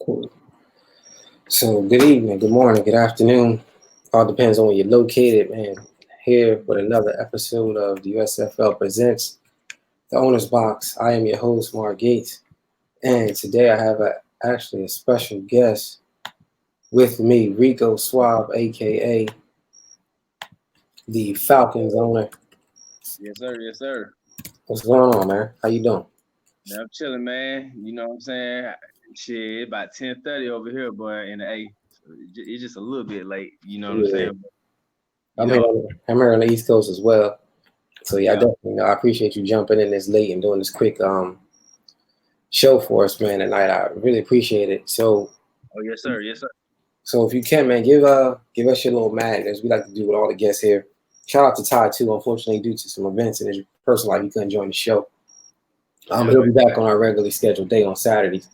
Cool. So, good evening, good morning, good afternoon. All depends on where you're located, man. Here with another episode of the USFL Presents, the Owner's Box. I am your host, Marc Gates, and today I have actually a special guest with me, Rico Suave, aka the Falcons owner. Yes, sir. Yes, sir. What's going on, man? How you doing? Man, I'm chilling, man. You know what I'm saying? Shit, about 10:30 over here, but in the A. So it's just a little bit late. You know what I'm Yeah, saying? But, you I'm here. know, I'm here on the East Coast as well. So yeah, I yeah. definitely I appreciate you jumping in this late and doing this quick show for us, man, tonight. I really appreciate it. So, Oh, yes, sir. Yes, sir. if you can, man, give us your little mag as we like to do with all the guests here. Shout out to Ty too. Unfortunately, due to some events in his personal life, he couldn't join the show. Yeah. He'll be back on our regularly scheduled day on Saturdays.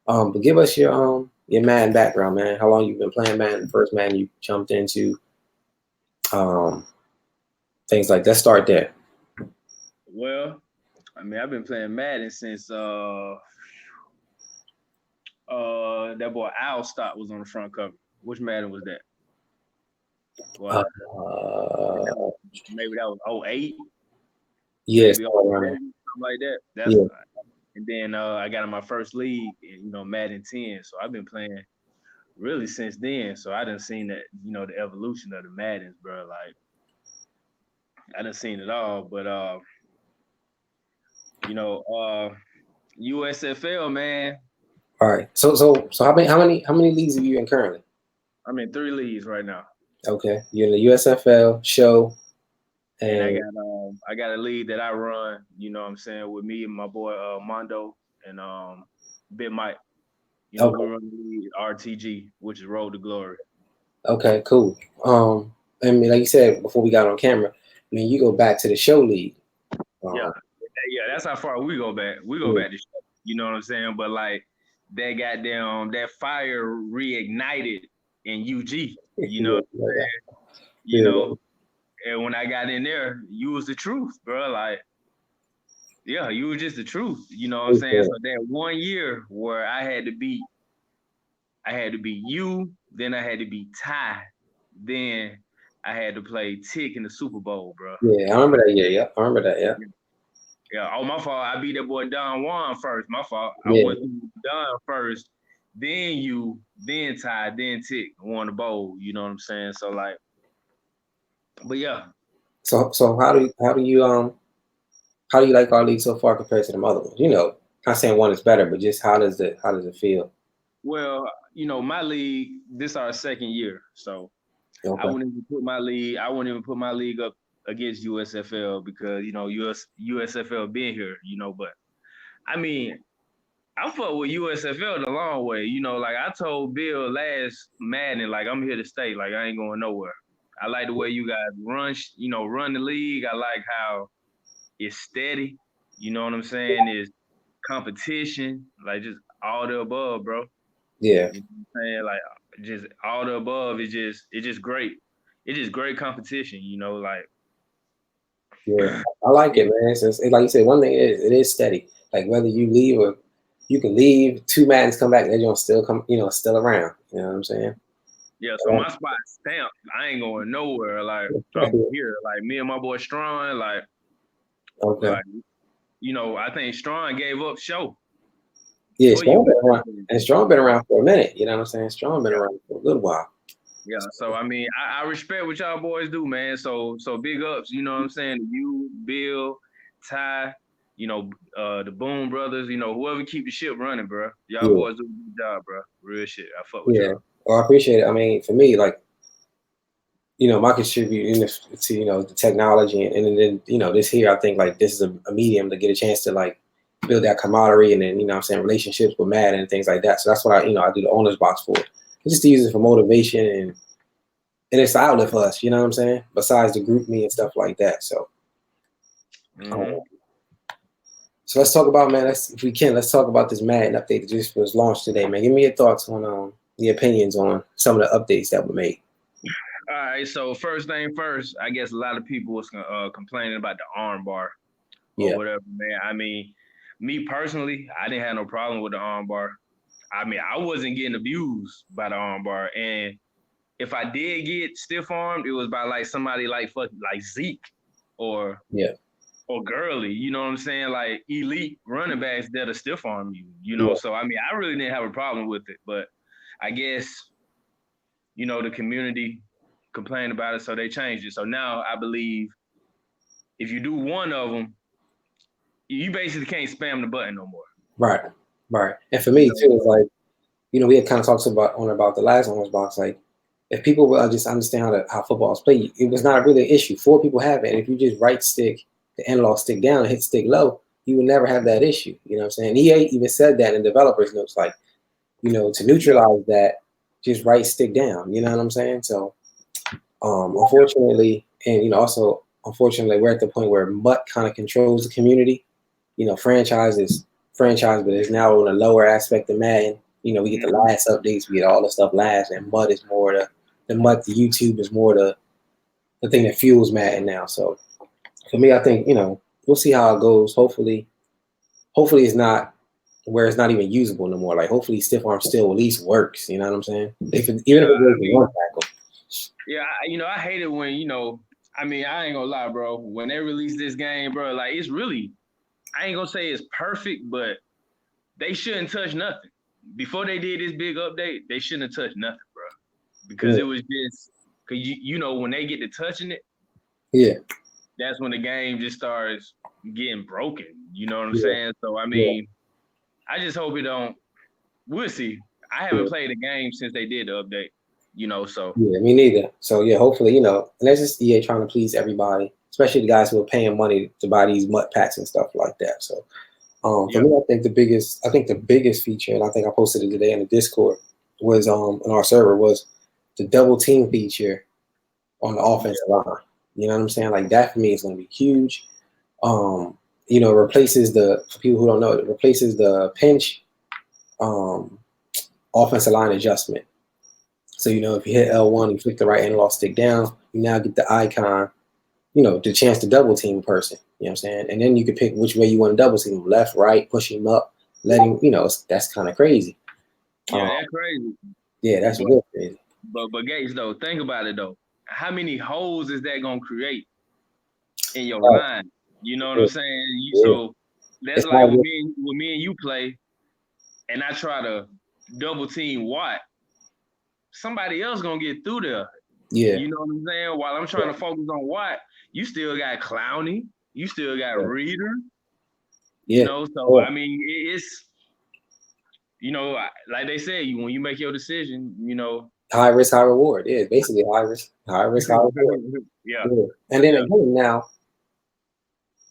But give us your Madden background, man. How long you've been playing Madden? The first Madden you jumped into, um, things like that. Start there. Well, I mean, I've been playing Madden since that boy Al Stott was on the front cover. Which Madden was that? Uh, What? Maybe that was '08, yes, maybe all around. '07, something like that. That's Yeah, and then I got in my first league, Madden 10. So I've been playing really since then. So I done seen that, the evolution of the Maddens, bro. Like I done seen it all. But you know, USFL, man. all right. So how many leagues are you in currently? I'm in 3 leagues right now. Okay, you're in the USFL show, And and I got a league that I run, you know what I'm saying, with me and my boy Mondo and Big Mike. We okay, run the league RTG, which is Road to Glory. okay, cool. I mean, like you said before we got on camera, I mean, you go back to the show league. Yeah. Um, Yeah, that's how far we go back. We go yeah, back to show, you know what I'm saying? But like that goddamn that fire reignited in UG, you know, yeah, yeah, you yeah, know. And when I got in there, you was the truth, bro. Like, yeah, you was just the truth, you know what I'm saying? yeah, So that 1 year where I had to be you, then I had to be Ty, then I had to play Tick in the Super Bowl, bro. yeah. I remember that. Yeah, yeah, I remember that. Yeah, Yeah, oh my fault. I beat that boy Don Juan first. My fault. I yeah, went through Don first, then you, then Ty, then Tick won the bowl. You know what I'm saying? So like, but yeah. So how do you like our league so far compared to the other ones? Not saying one is better, but just how does it feel? Well, my league. This our second year, so Okay, I wouldn't even put my league up against USFL because USFL been here. But I mean, I fuck with USFL the long way. Like I told Bill last Madden, like I'm here to stay. Like I ain't going nowhere. I like the way you guys run the league. I like how it's steady. You know what I'm saying? It's competition, like just all the above, bro. yeah, You know what I'm saying? Like just all the above is it's just great. It's just great competition, like yeah. I like it, yeah, man. Like you said, one thing is it is steady. Like whether you leave or you can leave, two Maddens come back, they're gonna still come, still around. You know what I'm saying? yeah. So my spot stamped. I ain't going nowhere. Like I'm here. Like me and my boy Strong, Okay. like I think Strong gave up show Yeah, for you. Strong been around, and Strong been around for a minute. You know what I'm saying? Strong been Yeah, around for a good while. yeah. So I mean, I respect what y'all boys do, man. So big ups. You know what I'm saying? You, Bill, Ty. The Boom Brothers. Whoever keep the ship running, bro. Y'all Yeah, boys do a good job, bro. Real shit. I fuck with yeah. y'all. Well, I appreciate it. I mean, for me, like my contributing to the technology and then this here, I think like this is a medium to get a chance to like build that camaraderie and then what I'm saying relationships with Matt and things like that. So that's what I do the owner's box for. Just to use it for motivation and it's an outlet for us. You know what I'm saying? Besides the group me and stuff like that. So. Um, Mm-hmm. So let's talk about, man. If we can, let's talk about this Madden update that just was launched today, man. Give me your thoughts on the opinions on some of the updates that were made. All right. So first thing first, I guess a lot of people was complaining about the arm bar or Yeah, whatever, man. I mean, me personally, I didn't have no problem with the arm bar. I mean, I wasn't getting abused by the armbar, and if I did get stiff armed, it was by like somebody like Zeke or Gurley. You know what I'm saying? Like elite running backs that'll stiff arm you. You know, so I mean, I really didn't have a problem with it, but I guess the community complained about it, so they changed it. So now I believe if you do one of them, you basically can't spam the button no more. Right. And for me too, it's like, we had kind of talked about the last Orange Box. Like, if people will just understand how football is played, it was not really an issue. 4 people have it, and if you just right stick the analog stick down and hit stick low, you will never have that issue. You know what I'm saying? EA even said that in developers notes, like, to neutralize that, just right stick down. You know what I'm saying? So, unfortunately, and also unfortunately, we're at the point where MUT kind of controls the community. Franchise, but it's now on a lower aspect of Madden. We get the last updates, we get all the stuff last, and MUT is more the YouTube is more the thing that fuels Madden now. So for me, I think, we'll see how it goes. Hopefully it's not where it's not even usable no more. Like, hopefully stiff arm still at least works. You know what I'm saying? Even if it goes to one tackle. Yeah, I hate it when, I mean, I ain't gonna lie, bro. When they release this game, bro, like, it's really, I ain't gonna say it's perfect, but they shouldn't touch nothing. Before they did this big update, they shouldn't have touched nothing, bro. Because it was just, because when they get to touching it, that's when the game just starts getting broken. You know what I'm saying? So, I mean, I just hope it don't. We'll see. I haven't played a game since they did the update, so. Yeah, me neither. So, hopefully, and that's just EA trying to please everybody, especially the guys who are paying money to buy these MUT packs and stuff like that. So, for me, I think the biggest feature, and I think I posted it today in the Discord, was on our server, was the double team feature on the offensive line. You know what I'm saying? Like, that for me is going to be huge. Replaces for people who don't know, it replaces the pinch offensive line adjustment. So, if you hit L1, you flick the right analog stick down, you now get the icon, the chance to double team a person. You know what I'm saying? And then you can pick which way you want to double team him, left, right, push him up, let him, that's kind of crazy. Yeah, that's crazy. Yeah, that's real crazy. But Gates, though, think about it, though. How many holes is that going to create in your line? You know what I'm saying? So that's like when me and you play, and I try to double team Watt, somebody else going to get through there. Yeah. You know what I'm saying? While I'm trying to focus on Watt, you still got Clowney. You still got Reader. Yeah. So, I mean, it's, like they say, when you make your decision, high risk, high reward. Yeah, basically high risk, high reward. Yeah. And then again now,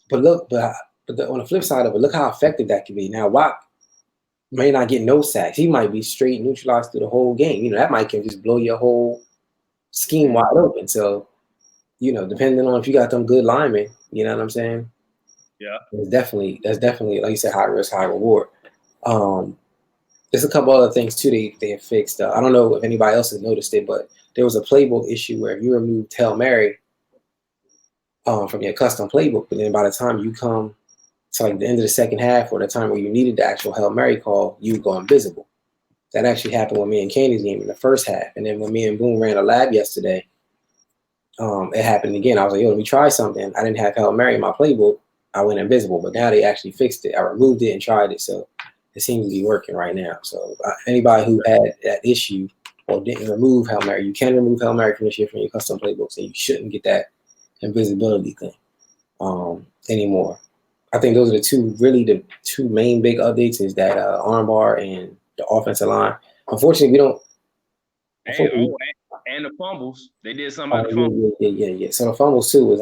but on the flip side of it, look how effective that can be. Now, Watt may not get no sacks. He might be straight neutralized through the whole game. That might can just blow your whole scheme wide open. So, depending on if you got them good linemen, you know what I'm saying? Yeah. That's definitely, like you said, high risk, high reward. There's a couple other things too they have fixed. I don't know if anybody else has noticed it, but there was a playbook issue where if you removed Hail Mary from your custom playbook, but then by the time you come to like the end of the second half or the time where you needed the actual Hail Mary call, you go invisible. That actually happened with me and Candy's game in the first half. And then when me and Boom ran a lab yesterday, it happened again. I was like, let me try something. I didn't have Hail Mary in my playbook. I went invisible, but now they actually fixed it. I removed it and tried it. So it seems to be working right now. So anybody who had that issue or didn't remove Hail Mary, you can remove Hail Mary from this year from your custom playbooks, and you shouldn't get that invisibility thing anymore. I think those are the two main big updates is that armbar and the offensive line. Unfortunately, we don't. And the fumbles. They did something about the fumbles. Yeah. So the fumbles too is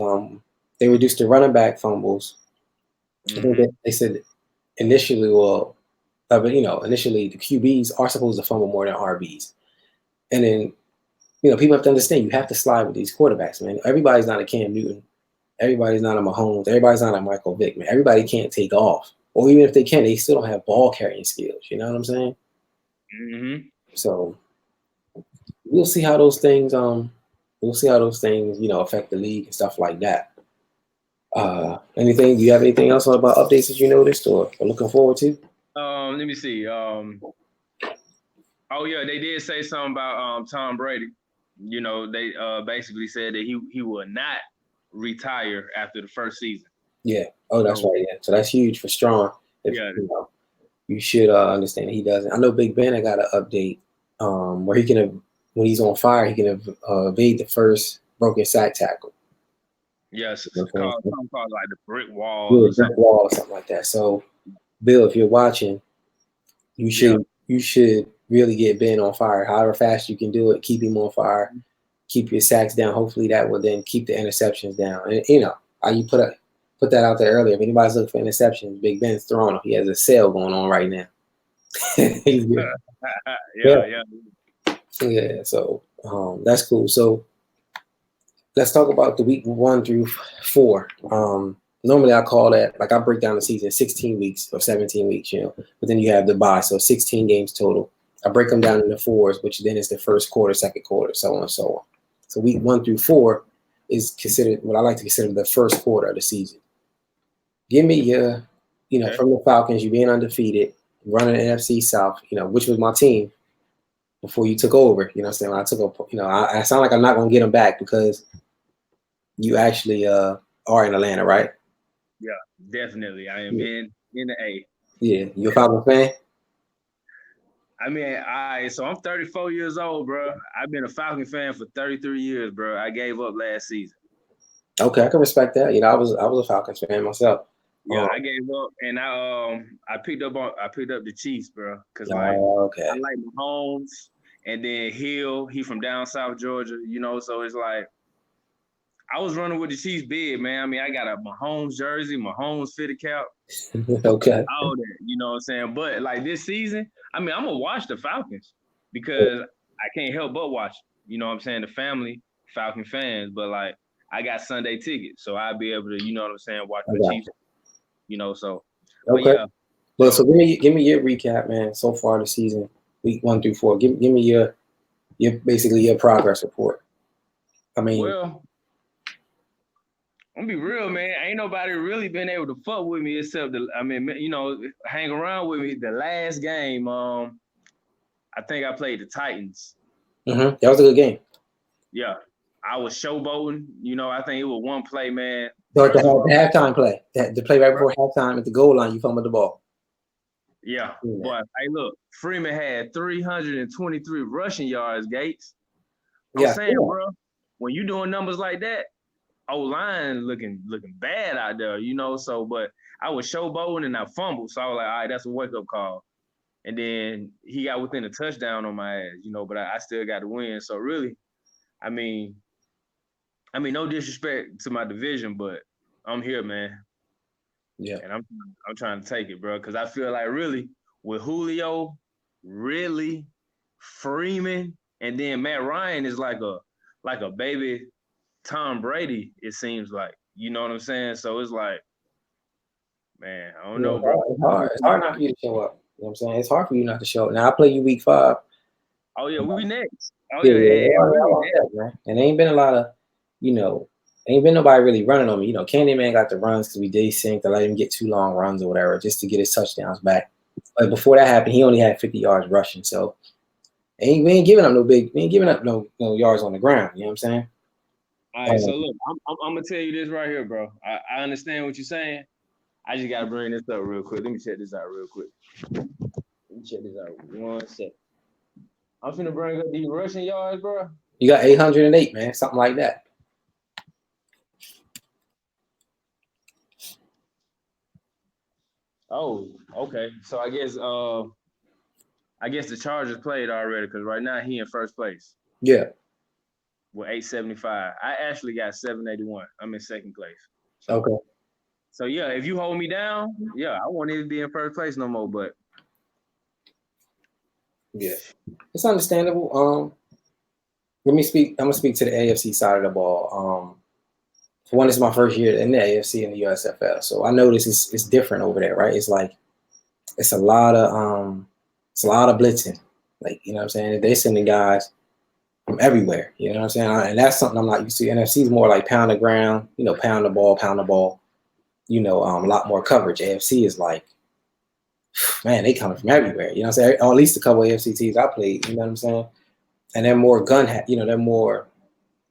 they reduced the running back fumbles. I think they said initially, initially the QBs are supposed to fumble more than RBs. And then, people have to understand you have to slide with these quarterbacks, man. Everybody's not a Cam Newton. Everybody's not a Mahomes. Everybody's not a Michael Vick, man. Everybody can't take off. Or even if they can, they still don't have ball carrying skills. You know what I'm saying? Mm-hmm. So we'll see how those things affect the league and stuff like that. Do you have anything else about updates that you noticed or are looking forward to? Let me see. Oh yeah, they did say something about Tom Brady. You know, they basically said that he will not retire after the first season. Yeah. Oh, that's So right. Yeah. So that's huge for Strong. If yeah, you should understand he doesn't. I know Big Ben. I got an update where he can, when he's on fire, he can evade the first broken sack tackle. yes, You know what I'm saying? something called like the brick wall Yeah, or brick something. wall or something like that. So, Bill, if you're watching, you Yeah, should really get Ben on fire. However fast you can do it, keep him on fire. Keep your sacks down. Hopefully, that will then keep the interceptions down. And you put that out there earlier. If anybody's looking for interceptions, Big Ben's throwing them. He has a sale going on right now. He's good. yeah, yeah. Yeah, so that's cool. So let's talk about the week 1 through 4. Normally I call that, like, I break down the season 16 weeks or 17 weeks, but then you have the bye, so 16 games total. I break them down into fours, which then is the first quarter, second quarter, so on and so on. So week 1 through 4 is considered what I like to consider the first quarter of the season. Give me your, Okay. from the Falcons, you being undefeated, running the NFC South, which was my team before you took over. You know what I'm saying? When I took over, I sound like I'm not going to get them back because you actually are in Atlanta, right? Yeah, definitely. I am in the A. Yeah. You a Falcons fan? I mean, so I'm 34 years old, bro. I've been a Falcon fan for 33 years, bro. I gave up last season. Okay, I can respect that. I was a Falcons fan myself. Yeah, I gave up, and I picked up the Chiefs, bro, because like Okay. I like Mahomes, and then Hill, he from down South Georgia, so it's like I was running with the Chiefs big, man. I mean, I got a Mahomes jersey, Mahomes fitted cap, Okay. all that, you know what I'm saying? But like this season, I mean, I'm gonna watch the Falcons because I can't help but watch, you know what I'm saying, the family Falcon fans, but like I got Sunday tickets, so I'll be able to, you know what I'm saying, watch the Chiefs. So, but Okay. yeah. Well, so give me your recap, man, so far this season, week 1 through 4. Give me your basically your progress report. I mean, Well, I'm gonna be real, man. Ain't nobody really been able to fuck with me except hang around with me. The last game, I think I played the Titans. that was a good game. Yeah, I was showboating. I think it was one play, man. But the halftime play, the play right before halftime at the goal line, you fumbled the ball. Yeah, but hey, look, Freeman had 323 rushing yards, Gates. I'm saying, bro, when you doing numbers like that, O-line looking bad out there, So, but I was showboating and I fumbled, so I was like, all right, that's a wake-up call. And then he got within a touchdown on my ass, but I still got to win. So really, I mean, no disrespect to my division, but I'm here, man. Yeah. And I'm trying to take it, bro, because I feel like really with Julio, really Freeman, and then Matt Ryan is like a baby Tom Brady. It seems like, you know what I'm saying. So it's like, man, I don't know, bro. It's hard. It's hard not for you to show up. You know what I'm saying? It's hard for you not to show up. Now I play you week 5. Oh yeah, we next. Oh Yeah, yeah, really next, man. And there ain't been a lot of, ain't been nobody really running on me. Candyman got the runs because we desync to let him get 2 long runs or whatever just to get his touchdowns back. But before that happened, he only had 50 yards rushing. So we ain't giving up no yards on the ground. You know what I'm saying? All right, so look, I'm gonna tell you this right here, bro. I understand what you're saying. I just gotta bring this up real quick. Let me check this out real quick. Let me check this out 1 second. I'm finna bring up these rushing yards, bro. You got 808, man, something like that. Oh, okay. So I guess the Chargers played already because right now he in first place. Yeah. With 875. I actually got 781. I'm in second place. So, okay. So yeah, if you hold me down, yeah, I won't even be in first place no more. But yeah, it's understandable. I'm gonna speak to the AFC side of the ball. For one, it's my first year in the AFC and the USFL, so I notice it's different over there, right? It's like it's a lot of blitzing, like, you know what I'm saying. They're sending guys from everywhere, you know what I'm saying, and that's something I'm not used to. NFC is more like pound the ground, pound the ball, a lot more coverage. AFC is like man, they coming from everywhere. You know what I'm saying? Or at least a couple of AFC teams I played. You know what I'm saying? And they're more they're more.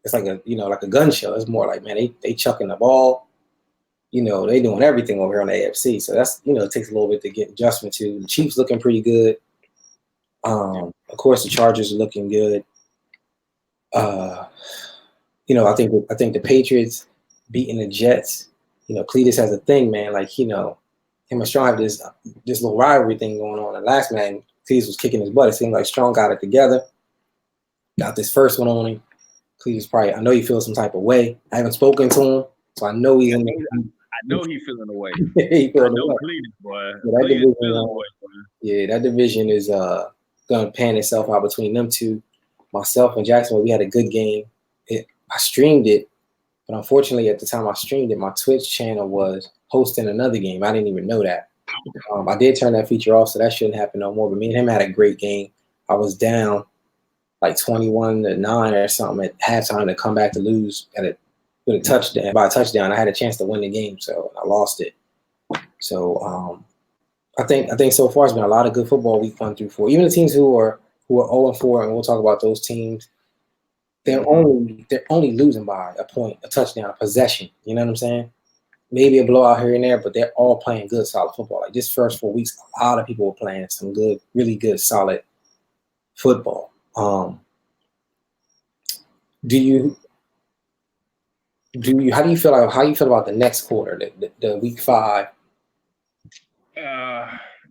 It's like like a gun show. It's more like, man, they chucking the ball. They doing everything over here on the AFC. So that's it takes a little bit to get adjustment to. The Chiefs looking pretty good. Of course, the Chargers are looking good. I think the Patriots beating the Jets. Cletus has a thing, man. Like him and Strong have this little rivalry thing going on. And last man, Cletus was kicking his butt. It seemed like Strong got it together. Got this first one on him. Cletus I know he feels some type of way. I haven't spoken to him, so I know he's in the. I know he's feeling the way. He feeling the way. Cletus, boy. That division is gonna pan itself out between them two. Myself and Jacksonville, we had a good game. I streamed it, but unfortunately, at the time I streamed it, my Twitch channel was hosting another game. I didn't even know that. I did turn that feature off, so that shouldn't happen no more. But me and him had a great game. I was down like 21-9 or something at halftime to come back to lose with a touchdown. By a touchdown, I had a chance to win the game, so I lost it. So I think so far it's been a lot of good football week 1 through 4. Even the teams who are 0-4, and we'll talk about those teams. They're only losing by a point, a touchdown, a possession. You know what I'm saying? Maybe a blowout here and there, but they're all playing good, solid football. Like this first 4 weeks, a lot of people were playing some good, really good, solid football. How do you feel about the next quarter, the week 5?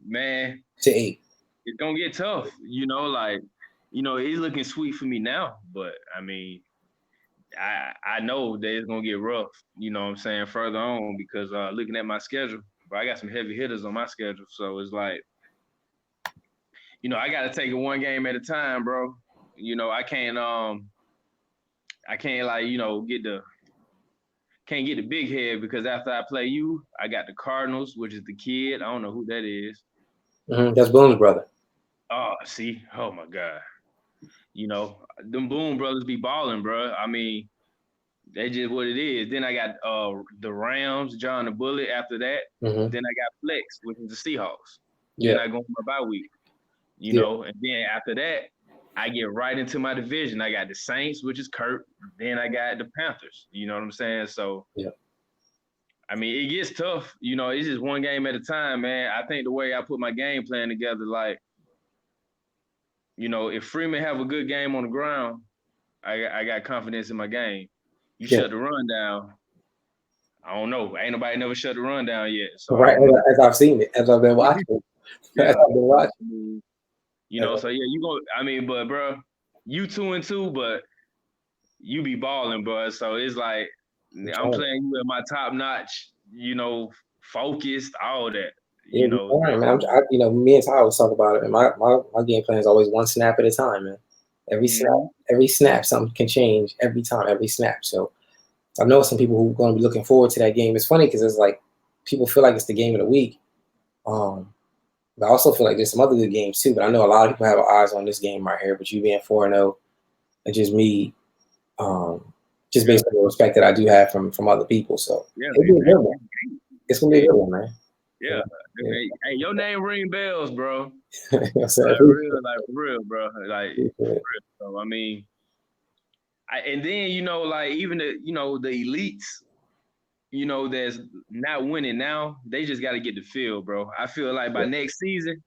Man, to 8. It's gonna get tough. It's looking sweet for me now, but I mean, I know that it's gonna get rough. You know what I'm saying, further on, because looking at my schedule, but I got some heavy hitters on my schedule, so it's like, I got to take it one game at a time, bro. I can't can't get the big head, because after I play you, I got the Cardinals, which is the kid. I don't know who that is. That's Boone's brother. Oh, see? Oh, my God. Them Boone brothers be balling, bro. I mean, that's just what it is. Then I got the Rams, John the Bullet after that. Then I got Flex, which is the Seahawks. Yeah. Then I go on my bye week, and then after that, I get right into my division. I got the Saints, which is Kurt. Then I got the Panthers. You know what I'm saying? So, I mean, it gets tough. It's just one game at a time, man. I think the way I put my game plan together, like, if Freeman have a good game on the ground, I got confidence in my game. You shut the run down, I don't know. Ain't nobody never shut the run down yet. So right, as I've seen it, as I've been watching. As I've been watching. So yeah, you go. I mean, but bro, you 2-2, but you be balling, bro. So it's like I'm playing you at my top notch. Focused, all that. Man. Me and Ty always talk about it, and my game plan is always one snap at a time, man. Every snap, something can change every time, every snap. So I know some people who are going to be looking forward to that game. It's funny because it's like people feel like it's the game of the week. But I also feel like there's some other good games too. But I know a lot of people have eyes on this game right here. But you being 4-0, and just me, just based on the respect that I do have from other people. So it's gonna be a good one. It's gonna be a good one, man. Yeah. Hey, your name ring bells, bro. For real, bro. Like, for real. So I mean, and then even the elites, that's not winning now, they just got to get the feel, bro. I feel like by next season,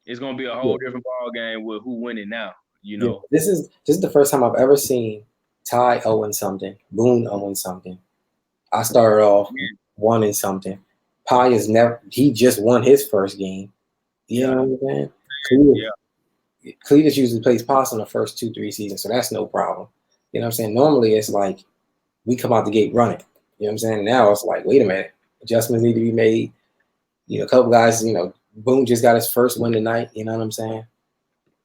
it's gonna be a whole different ball game with who winning now. This is the first time I've ever seen Ty 0-something, Boone 0-something. I started off 1-something. Pi is never. He just won his first game. You know what I'm saying? Cletus usually plays possum the first 2-3 seasons, so that's no problem. You know what I'm saying? Normally it's like we come out the gate running. You know what I'm saying? Now it's like, wait a minute, adjustments need to be made. A couple guys, Boone just got his first win tonight. You know what I'm saying?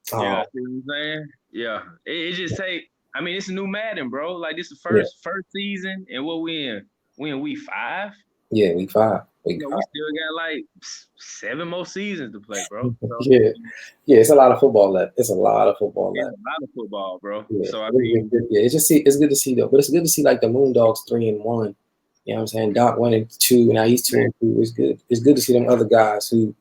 See what I'm saying? Yeah. It just take. I mean, it's a new Madden, bro. Like this is the first season, and what we in? We in week 5. Yeah, week 5. We still got like 7 more seasons to play, bro. So, it's a lot of football left. It's a lot of football left. It's a lot of football, bro. Yeah. So I mean, it's good to see though. But it's good to see like the Moondogs 3-1. You know what I'm saying? Doc 1-2. Now he's 2-2. It's good. It's good to see them other guys who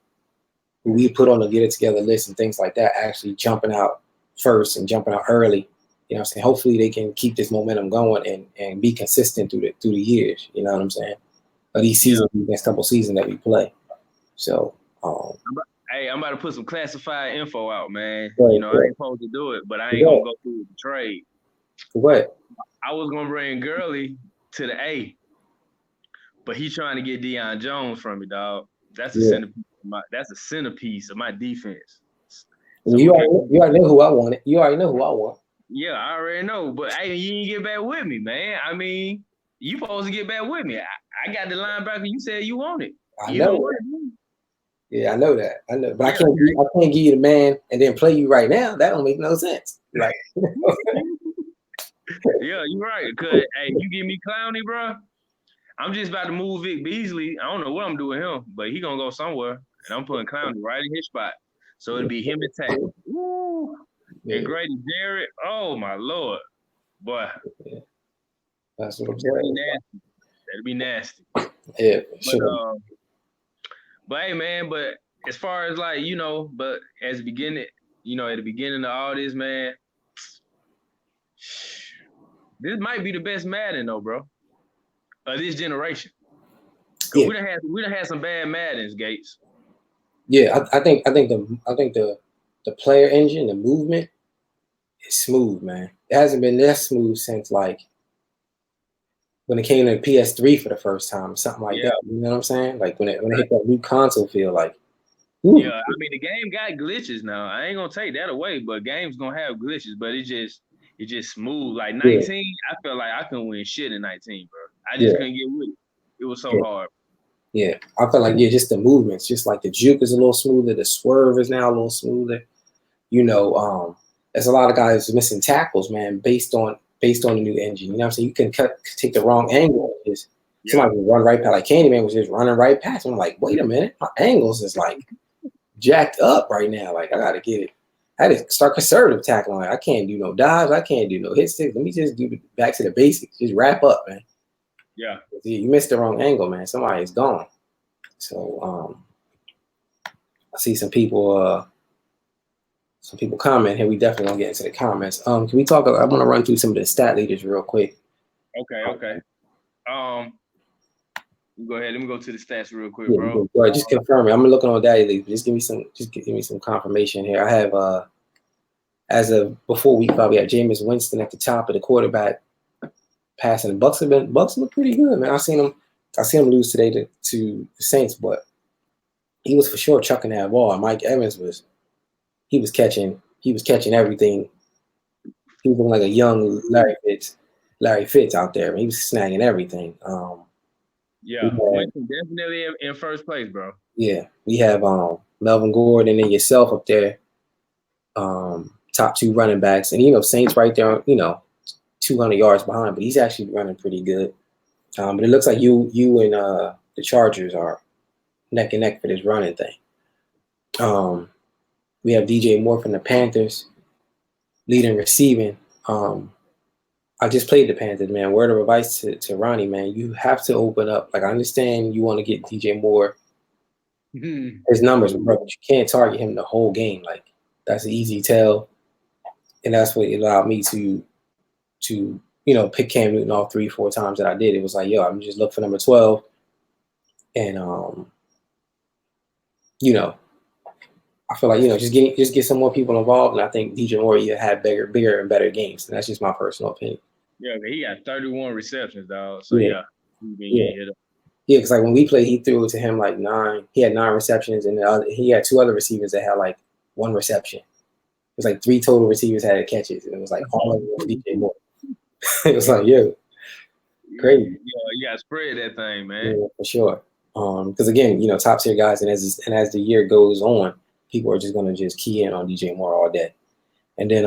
who we put on the get it together list and things like that actually jumping out first and jumping out early. You know what I'm saying? Hopefully they can keep this momentum going and be consistent through the years. You know what I'm saying? Of these seasons, these next couple seasons that we play. So, hey, I'm about to put some classified info out, man. Right, you know, I ain't supposed to do it, but I ain't gonna go through with the trade. What? I was gonna bring Gurley to the A, but he's trying to get Deion Jones from me, dog. That's a centerpiece. That's a centerpiece of my defense. So you already know who I wanted. You already know who I want. Yeah, I already know. But hey, you didn't get back with me, man. I mean, you supposed to get back with me. I got the linebacker you said you wanted. I know. Yeah, I know that. I know, but I can't give you the man and then play you right now. That don't make no sense. Like, yeah, you're right. Cause hey, you give me Clowney, bro. I'm just about to move Vic Beasley. I don't know what I'm doing him, but he gonna go somewhere, and I'm putting Clowney right in his spot. So it'll be him and Tack. Woo. Yeah. And Grady Jarrett. Oh my Lord, boy. Yeah. That's what I'm saying. That'd be nasty. Yeah, sure. But hey, man. But as far as like but as the beginning, at the beginning of all this, man, this might be the best Madden though, bro. Of this generation. Yeah. We done had some bad Maddens, Gates. Yeah, I think the player engine, the movement is smooth, man. It hasn't been that smooth since like when it came to the PS3 for the first time, or something like that. You know what I'm saying? Like when it hit that new console feel, like. Ooh. Yeah, I mean the game got glitches now. I ain't gonna take that away, but games gonna have glitches. But it just smooth. Like 19, I felt like I couldn't win shit in 19, bro. I just couldn't get with it. It was so hard. Yeah, I felt like just the movements, just like the juke is a little smoother, the swerve is now a little smoother. There's a lot of guys missing tackles, man, based on the new engine. You know what I'm saying? You can take the wrong angle. Somebody would run right past, like Candyman was just running right past. I'm like, wait a minute, my angles is like jacked up right now. Like I gotta get it. I had to start conservative tackling. Like, I can't do no dives. I can't do no hit sticks. Let me just do back to the basics. Just wrap up, man. Yeah. You missed the wrong angle, man. Somebody's gone. So I see some people comment here. We definitely gonna get into the comments. Can we talk? I want to run through some of the stat leaders real quick. Okay. Go ahead. Let me go to the stats real quick, bro. Right, just confirm it. I'm looking on Daddy League. Just give me some confirmation here. I have as of before week 5, we had Jameis Winston at the top of the quarterback passing. The Bucks look pretty good, man. I seen him lose today to the Saints, but he was for sure chucking that ball. And Mike Evans was catching everything. He was looking like a young Larry Fitz out there. He was snagging everything. Winston definitely in first place, bro. Yeah, we have Melvin Gordon and yourself up there, top 2 running backs, and Saints right there, 200 yards behind, but he's actually running pretty good. But it looks like you and the Chargers are neck and neck for this running thing. We have DJ Moore from the Panthers leading receiving. I just played the Panthers, man. Word of advice to Ronnie, man. You have to open up. Like, I understand you want to get DJ Moore his numbers, bro, but you can't target him the whole game. Like, that's an easy tell. And that's what allowed me to pick Cam Newton off 3-4 times that I did. It was like, I'm just looking for number 12. And, I feel like, just get some more people involved. And I think DJ Moore either had bigger and better games. And that's just my personal opinion. Yeah, he got 31 receptions, dog. So, because like when we played, he threw it to him like 9. He had 9 receptions, and he had 2 other receivers that had like 1 reception. It was like 3 total receivers had catches, and it was like all of them was DJ Moore. It was like, crazy. You got to spread that thing, man. Yeah, for sure. Because again, top tier guys, and as the year goes on, people are just gonna just key in on DJ Moore all day, and then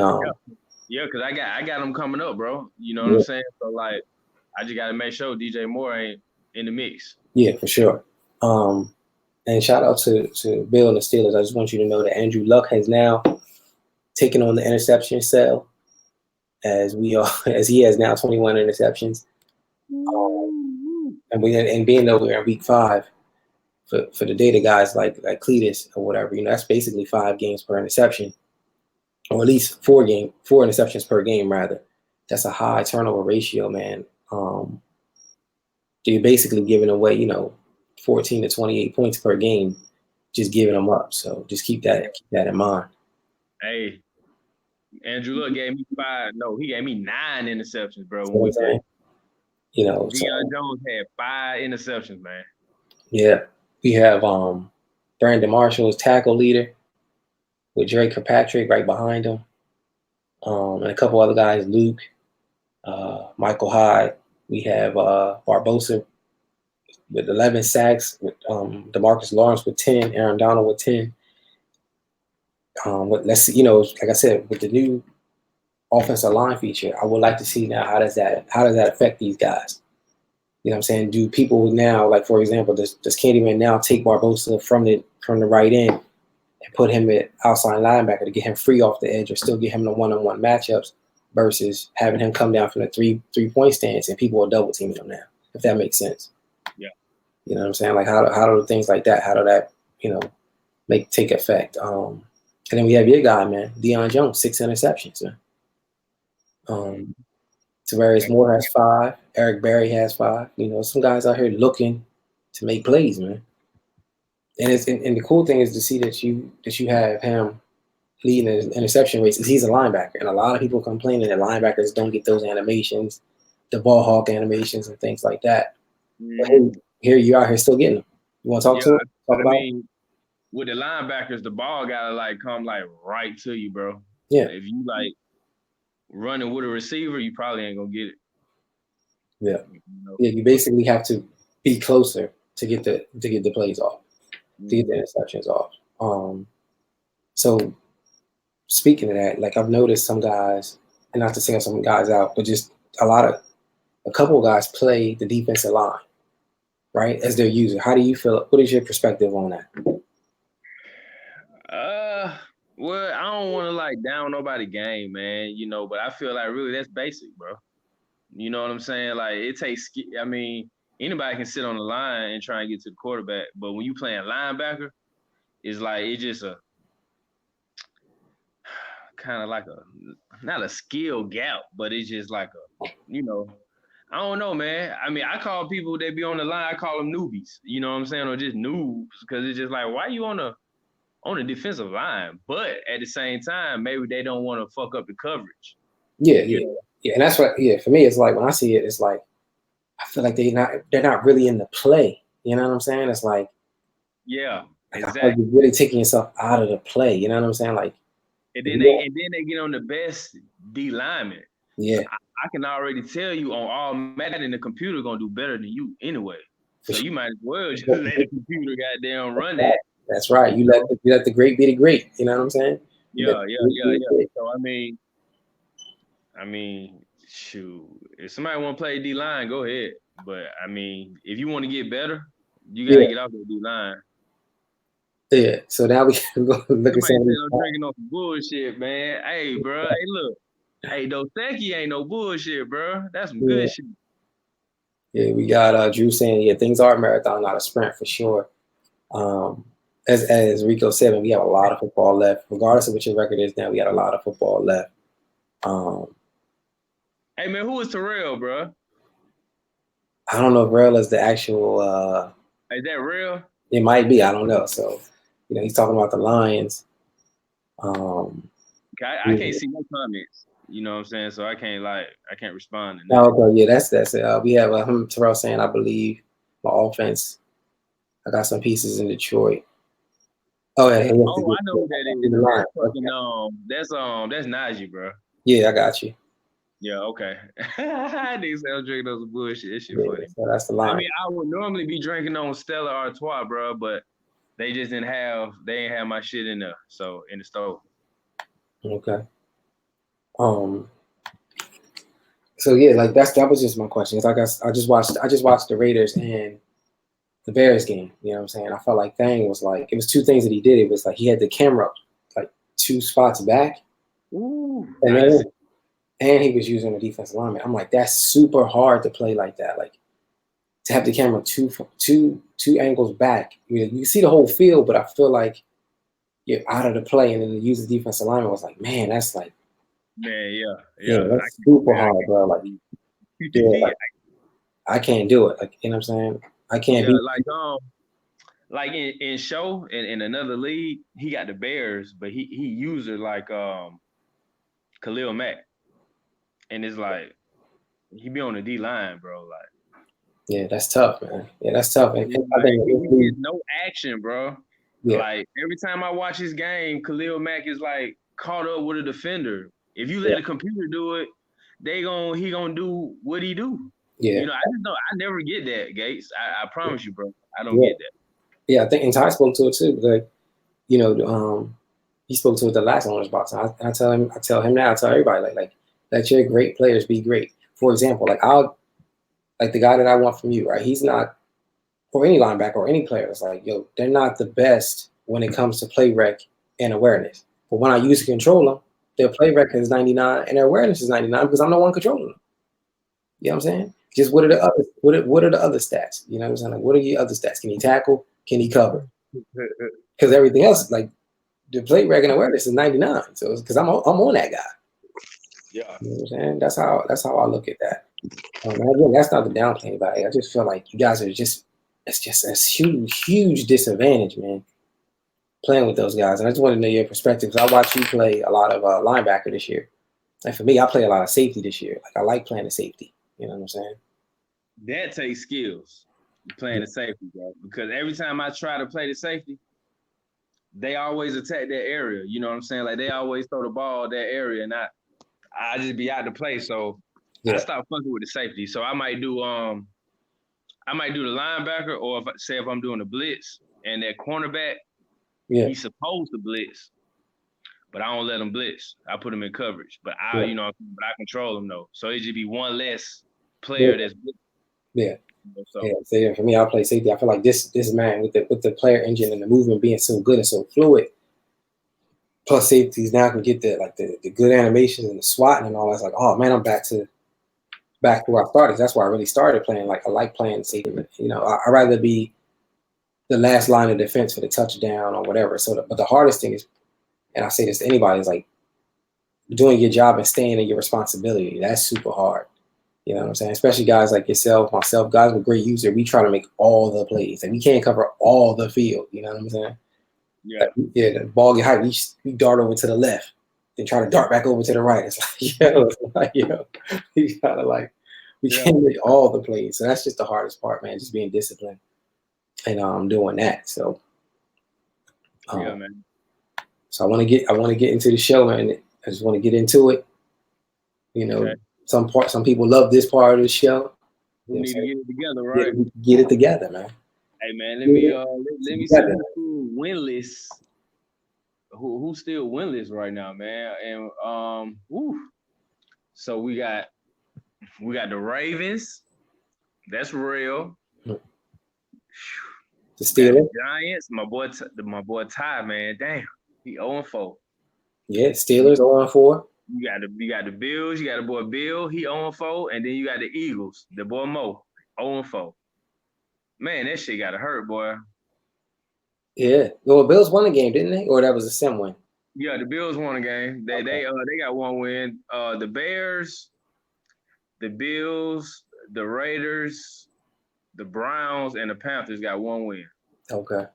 because I got him coming up, bro. You know what I'm saying? So like, I just got to make sure DJ Moore ain't in the mix. Yeah, for sure. And shout out to Bill and the Steelers. I just want you to know that Andrew Luck has now taken on the interception cell, as he has now 21 interceptions. And being that we're in week 5, for the data guys like Cletus or whatever, that's basically 5 games per interception, or at least 4 interceptions per game rather. That's a high turnover ratio, man. So you're basically giving away, 14 to 28 points per game, just giving them up. So just keep that in mind. Hey, Andrew Luck gave me 5. No, he gave me 9 interceptions, bro. When we played. Deion Jones had 5 interceptions, man. Yeah, we have Brandon Marshall as tackle leader, with Drake Kirkpatrick right behind him, and a couple other guys, Luke, Michael Hyde. We have Barbosa with 11 sacks, with DeMarcus Lawrence with 10, Aaron Donald with 10. Let's see, like I said, with the new offensive line feature, I would like to see now how does that affect these guys? You know what I'm saying? Do people now, like for example, does Candyman now take Barbosa from the right end and put him at outside linebacker to get him free off the edge, or still get him the one-on-one matchups, versus having him come down from the three-point stance and people are double teaming him now, if that makes sense? Yeah. You know what I'm saying? Like how do things like that, how do that, take effect? And then we have your guy, man, Deion Jones, 6 interceptions, man. Tavares Moore has 5. Eric Berry has 5. Some guys out here looking to make plays, man. And the cool thing is to see that you have him leading the interception rates. He's a linebacker, and a lot of people complaining that linebackers don't get those animations, the ball hawk animations and things like that. But here you out here still getting them. You want to talk to him? Talk about him? With the linebackers, the ball gotta come right to you, bro. Yeah. If you running with a receiver, you probably ain't gonna get it. Yeah. Yeah, you basically have to be closer to get the plays off, to get the interceptions off. So speaking of that, like I've noticed some guys, and not to single some guys out, but just a couple of guys play the defensive line, right, as their user. How do you feel? What is your perspective on that? Well, I don't want to down nobody game, man, but I feel really that's basic, bro. You know what I'm saying? It takes, anybody can sit on the line and try and get to the quarterback, but when you playing linebacker, it's it's just a kind of not a skill gap, but it's just I don't know, man. I call people that be on the line, I call them newbies, you know what I'm saying? Or just noobs, because it's just why you on the defensive line? But at the same time, maybe they don't want to fuck up the coverage. Yeah. And that's what, for me, it's when I see it, it's I feel like they're not really in the play. You know what I'm saying? It's yeah, exactly. I feel you're really taking yourself out of the play. You know what I'm saying? And then they get on the best D lineman. Yeah. I can already tell you on all Madden, the computer gonna do better than you anyway. So you might as well just let the computer goddamn run that. That's right. You let the great be the great. You know what I'm saying? Yeah. So shoot. If somebody want to play D line, go ahead. But if you want to get better, you gotta get off the D line. Yeah. So now we can go look at somebody I'm drinking off bullshit, man. Hey, bro. Hey, look. Hey, Doseki ain't no bullshit, bro. That's some good shit. Yeah, we got Drew saying, things are a marathon, not a sprint, for sure. As Rico said, we have a lot of football left. Regardless of what your record is now, we got a lot of football left. Hey, man, who is Terrell, bro? I don't know if Terrell is the actual. Is that real? It might be. I don't know. So, he's talking about the Lions. I can't see no comments. You know what I'm saying? So I can't respond to that. Okay, yeah, that's it. We have Terrell saying, I believe my offense. I got some pieces in Detroit. Oh, yeah. I know who that is. That's Najee, bro. Yeah, I got you. Yeah, okay. Niggas say I'm drinking those bullshit. That shit funny. So that's the line. I would normally be drinking on Stella Artois, bro, but they just didn't have my shit in the stove. Okay. So yeah, that was just my question. I just watched the Raiders and the Bears game. You know what I'm saying? I felt like Thang was it was 2 things that he did. It was he had the camera 2 spots back. Ooh, and nice. And he was using a defensive lineman. I'm that's super hard to play like that. to have the camera two angles back. You see the whole field, but I feel like you're out of the play, and then the use of defensive lineman was like, man, that's like, Man, yeah, yeah. that's super hard, bro. Like, yeah, like, I can't do it. Like, you know what I'm saying? I can't yeah, be. like in show in another league, he got the Bears, but he used it like Khalil Mack, and it's like he be on the D line, bro. Like, Yeah, that's tough, man. Yeah, that's tough. And I like think he gets no action, bro. yeah, Like every time I watch his game, Khalil Mack is like caught up with a defender. If you yeah, let a computer do it, he gonna do what he do. yeah, You know, I just don't. I never get that, Gates. I promise you, bro. I don't yeah, get that. yeah. I think and Ty spoke to it too. Like, you know, he spoke to it the last owner's box. And I tell him now. I tell everybody like let your great players be great. For example, like the guy that I want from you, right? He's not, or any linebacker or any player. It's like, yo, they're not the best when it comes to play rec and awareness. But when I use to control them, their play rec is 99 and their awareness is 99 because I'm the one controlling them. You know what I'm saying? Just what are the other what are the other stats? You know what I'm saying? Like, what are your other stats? Can he tackle? Can he cover? Because everything else, like the play rec and awareness is 99. So it's because I'm on that guy. Yeah. You know what I'm saying? That's how I look at that. Again, that's not the downplaying about it. I just feel like you guys are it's just a huge disadvantage, man, playing with those guys. And I just want to know your perspective because I watched you play a lot of linebacker this year. Like for me, I play a lot of safety this year. Like I like playing the safety. You know what I'm saying? That takes skills, playing the safety, bro. Because every time I try to play the safety, they always attack that area. You know what I'm saying? Like they always throw the ball that area, and I just be out to play. So I stopped fucking with the safety. So I might do the linebacker, or if I'm doing a blitz and that cornerback, he's supposed to blitz, but I don't let him blitz. I put him in coverage, but I control him though. So it just be one less player that's blitzing. Yeah. So. Yeah, so yeah, for me, I play safety. I feel like this man with the player engine and the movement being so good and so fluid, plus safeties now can get the good animations and the swatting and all that. It's like, oh man, I'm back to where I started. That's why I really started playing. Like I like playing safety. You know, I'd rather be the last line of defense for the touchdown or whatever. So, but the hardest thing is, and I say this to anybody, is like doing your job and staying in your responsibility. That's super hard. You know what I'm saying? Especially guys like yourself, myself, guys with great user. We try to make all the plays, and we can't cover all the field. You know what I'm saying? Yeah. Like, yeah. The ball get high, we dart over to the left, then try to dart back over to the right. It's like, we gotta we can't make all the plays. So that's just the hardest part, man. Just being disciplined and doing that. So yeah, man. So I want to get into the show, man. I just want to get into it. You know, okay. Some people love this part of the show. We need to get it together, right? Get it together, man. Hey, man, let me see who's winless. Who's still winless right now, man? And so we got the Ravens. That's real. The Steelers, Giants. My boy Ty, man. Damn, he 0-4. Yeah, Steelers 0-4. You got the Bills. You got the boy Bill. He 0-4, and then you got the Eagles. The boy Mo 0-4. Man, that shit gotta hurt, boy. Yeah. Well, Bills won a game, didn't they? Or that was a sim win? Yeah, the Bills won a game. They got one win. The Bears, the Bills, the Raiders, the Browns, and the Panthers got one win. Okay.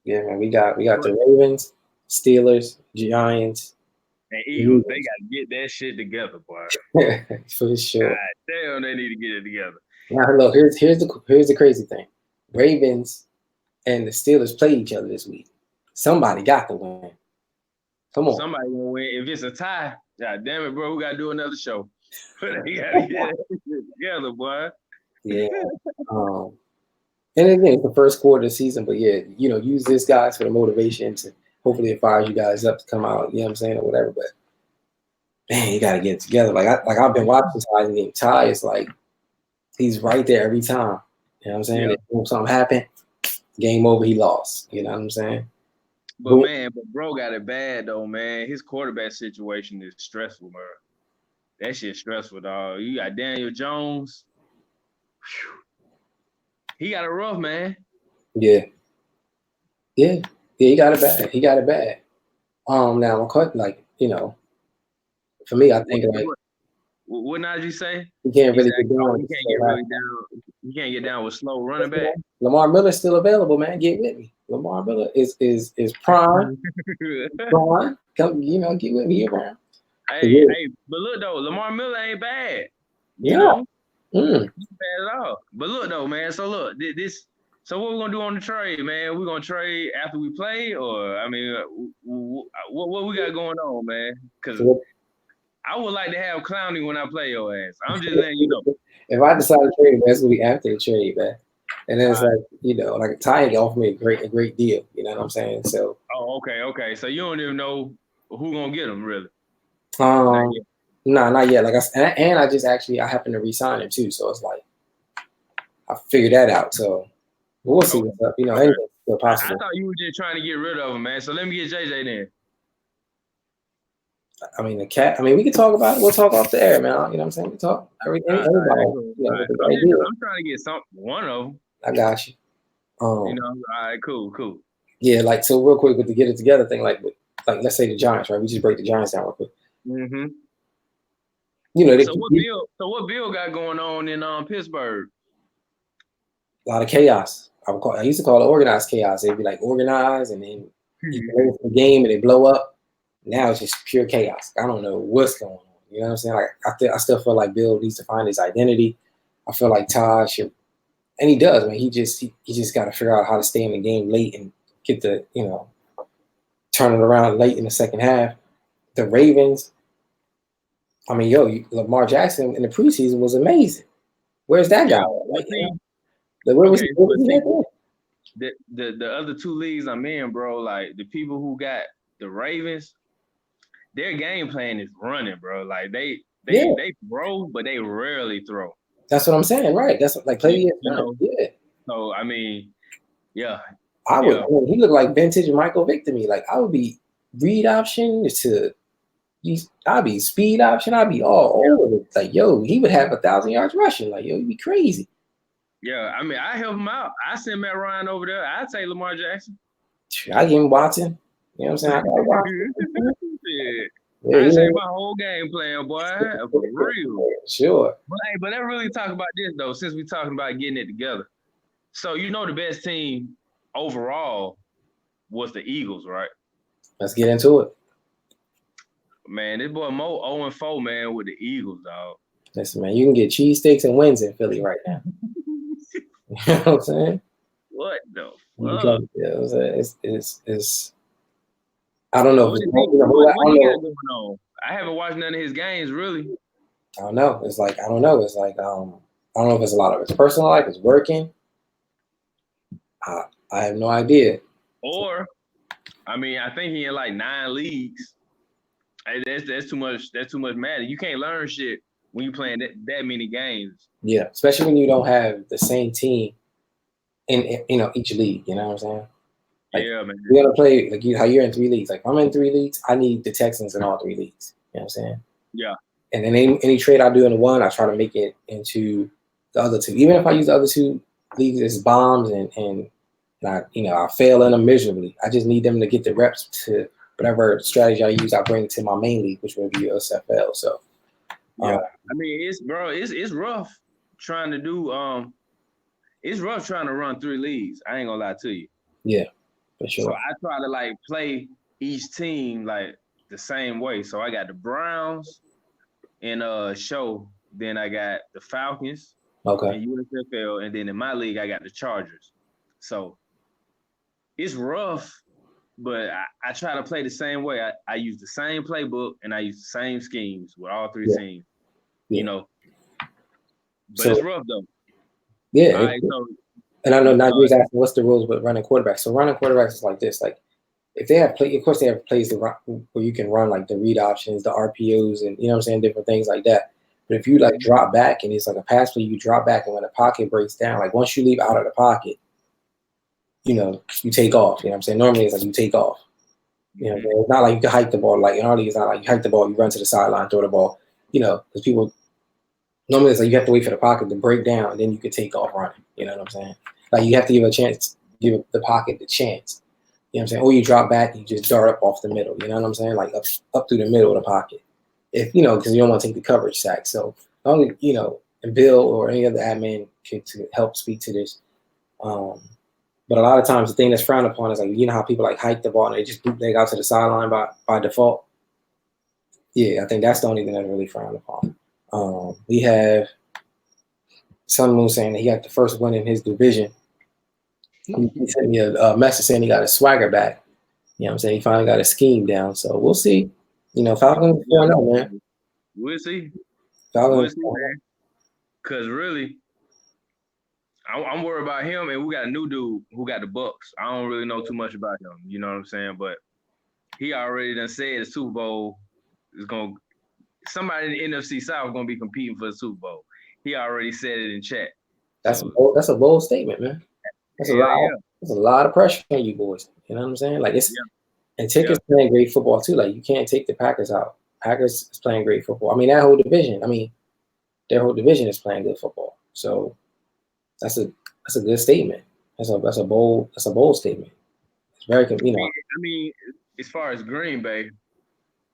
Yeah, man. We got the Ravens, Steelers, Giants, and Eagles. They gotta get that shit together, boy. For sure. God damn, they need to get it together. Now, look, here's the crazy thing. Ravens and the Steelers play each other this week. Somebody got to win. Come on. Somebody gonna win. If it's a tie, God damn it, bro, we gotta do another show. They gotta get that shit together, boy. Yeah. And again, it's the first quarter of the season, but yeah, use this guys for the motivation to hopefully it fires you guys up to come out, you know what I'm saying, or whatever. But man, you gotta get it together. I've been watching Ty's game. Ty is like he's right there every time. You know what I'm saying? Yeah. If something happened, game over, he lost. You know what I'm saying? But man, bro got it bad though, man. His quarterback situation is stressful, bro. That shit's stressful, dog. You got Daniel Jones. Whew. He got it rough, man. Yeah. Yeah. Yeah, he got it bad. He got it bad. Now I'm quite like, for me, I think like What Najee say? he can't He really said, get down "Oh, with he the can't slow get half. really down. He can't get down with slow running back." Lamar Miller's still available, man. Get with me. Lamar Miller is prime. Prime. Come, get with me around. Hey, but look though, Lamar Miller ain't bad. You Yeah. know, Mm. he's bad at all. But look though, man. So look, this. So what we gonna do on the trade, man? We gonna trade after we play, or I mean, what we got going on, man? Because I would like to have Clowney when I play your ass. I'm just letting you know. If I decide to trade him, that's gonna be after the trade, man. And then it's like Ty offered me a great deal. You know what I'm saying? So. Oh, okay. So you don't even know who gonna get him, really? Not yet. Like I just actually I happen to re-sign him too. So it's like I figured that out. So we'll see what's up. Anything's still possible. I thought you were just trying to get rid of him, man. So let me get JJ then. I mean, the cat. I mean, we can talk about it. We'll talk off the air, man. You know what I'm saying? We talk everything. I'm trying to get one of them. I got you. All right, cool. Yeah, like so. Real quick with the get it together thing, like let's say the Giants, right? We just break the Giants down real quick. Mm-hmm. So what Bill got going on in Pittsburgh? A lot of chaos. I used to call it organized chaos. They'd be like organized, and then you go for the game and they blow up. Now it's just pure chaos. I don't know what's going on. You know what I'm saying? Like I still feel like Bill needs to find his identity. I feel like Todd should, and he does. I mean, he just got to figure out how to stay in the game late and get the turn it around late in the second half. The Ravens. I mean, Lamar Jackson in the preseason was amazing. Where's that guy? Where was he? The other two leagues I'm in, bro, like the people who got the Ravens, their game plan is running, bro. Like they throw, but they rarely throw. That's what I'm saying, right? That's like play. Yeah. So I mean, yeah. I would. I mean, he looked like vintage Michael Vick to me. Like I would be read option to. I'd be speed option. I'd be all over it. Like, he would have 1,000 yards rushing. Like, he'd be crazy. Yeah, I mean, I help him out. I send Matt Ryan over there. I'd take Lamar Jackson. I give him Watson. You know what I'm saying? I got Watson. I say my whole game plan, boy, for real. Sure. But let's really talk about this though, since we're talking about getting it together. So the best team overall was the Eagles, right? Let's get into it. Man, this boy Mo 0-4, man, with the Eagles, dog. Listen, man, you can get cheesesteaks and wins in Philly right now. You know what I'm saying? What the fuck? It's I don't know. What he got going on? I haven't watched none of his games, really. I don't know. It's like I don't know. It's like I don't know if it's a lot of his personal life is working. I have no idea. Or, I mean, I think he in like 9 leagues. Hey, that's too much. That's too much Madden. You can't learn shit when you playing that many games. Yeah, especially when you don't have the same team in each league. You know what I'm saying? Like, yeah, man. You gotta play like how you're in 3 leagues. Like if I'm in 3 leagues, I need the Texans in all 3 leagues. You know what I'm saying? Yeah. And then any trade I do in one, I try to make it into the other 2. Even if I use the other 2 leagues as bombs and I fail in them miserably. I just need them to get the reps to whatever strategy I use. I bring to my main league, which would be USFL. So yeah, I mean it's rough trying to do it's rough trying to run 3 leagues. I ain't gonna lie to you. Yeah, for sure. So I try to like play each team like the same way. So I got the Browns in show, then I got the Falcons, okay, in USFL, and then in my league I got the Chargers. So it's rough, but I try to play the same way. I use the same playbook and I use the same schemes with all 3 teams. Yeah. But it's rough though. Yeah. Right, and I know Najee's asking what's the rules with running quarterbacks. So running quarterbacks is like this. Like if they have of course they have plays where you can run like the read options, the RPOs, and different things like that. But if you like drop back and it's like a pass play, you drop back, and when the pocket breaks down, like once you leave out of the pocket, you take off. You know what I'm saying? Normally it's like you take off. It's not like you can hike the ball. Like in our league, it's not like you hike the ball, you run to the sideline, throw the ball. Because people Normally it's like you have to wait for the pocket to break down, and then you can take off running. You know what I'm saying? Like you have to give the pocket the chance. You know what I'm saying? Or you drop back, and you just dart up off the middle. You know what I'm saying? Like up through the middle of the pocket. If because you don't want to take the coverage sack. So only and Bill or any other admin can to help speak to this. But a lot of times the thing that's frowned upon is like how people like hike the ball and they just boot leg out to the sideline by default. Yeah, I think that's the only thing that's really frowned upon. We have Sun Moon saying that he got the first win in his division. He sent me a message saying he got his swagger back. You know what I'm saying? He finally got his scheme down. So we'll see. Falcons 4-0, man. We'll see. Falcons, we'll see, man. Because really, I'm worried about him, and we got a new dude who got the Bucks. I don't really know too much about him. You know what I'm saying? But he already done said the Super Bowl is going to – somebody in the NFC South is going to be competing for the Super Bowl. He already said it in chat. That's a bold statement, man. That's a lot of pressure on you boys. You know what I'm saying? Like and Ticket's playing great football too. Like you can't take the Packers out. Packers is playing great football. I mean, that whole division. I mean, their whole division is playing good football. So that's a good statement. That's a bold statement. It's very I mean, as far as Green Bay,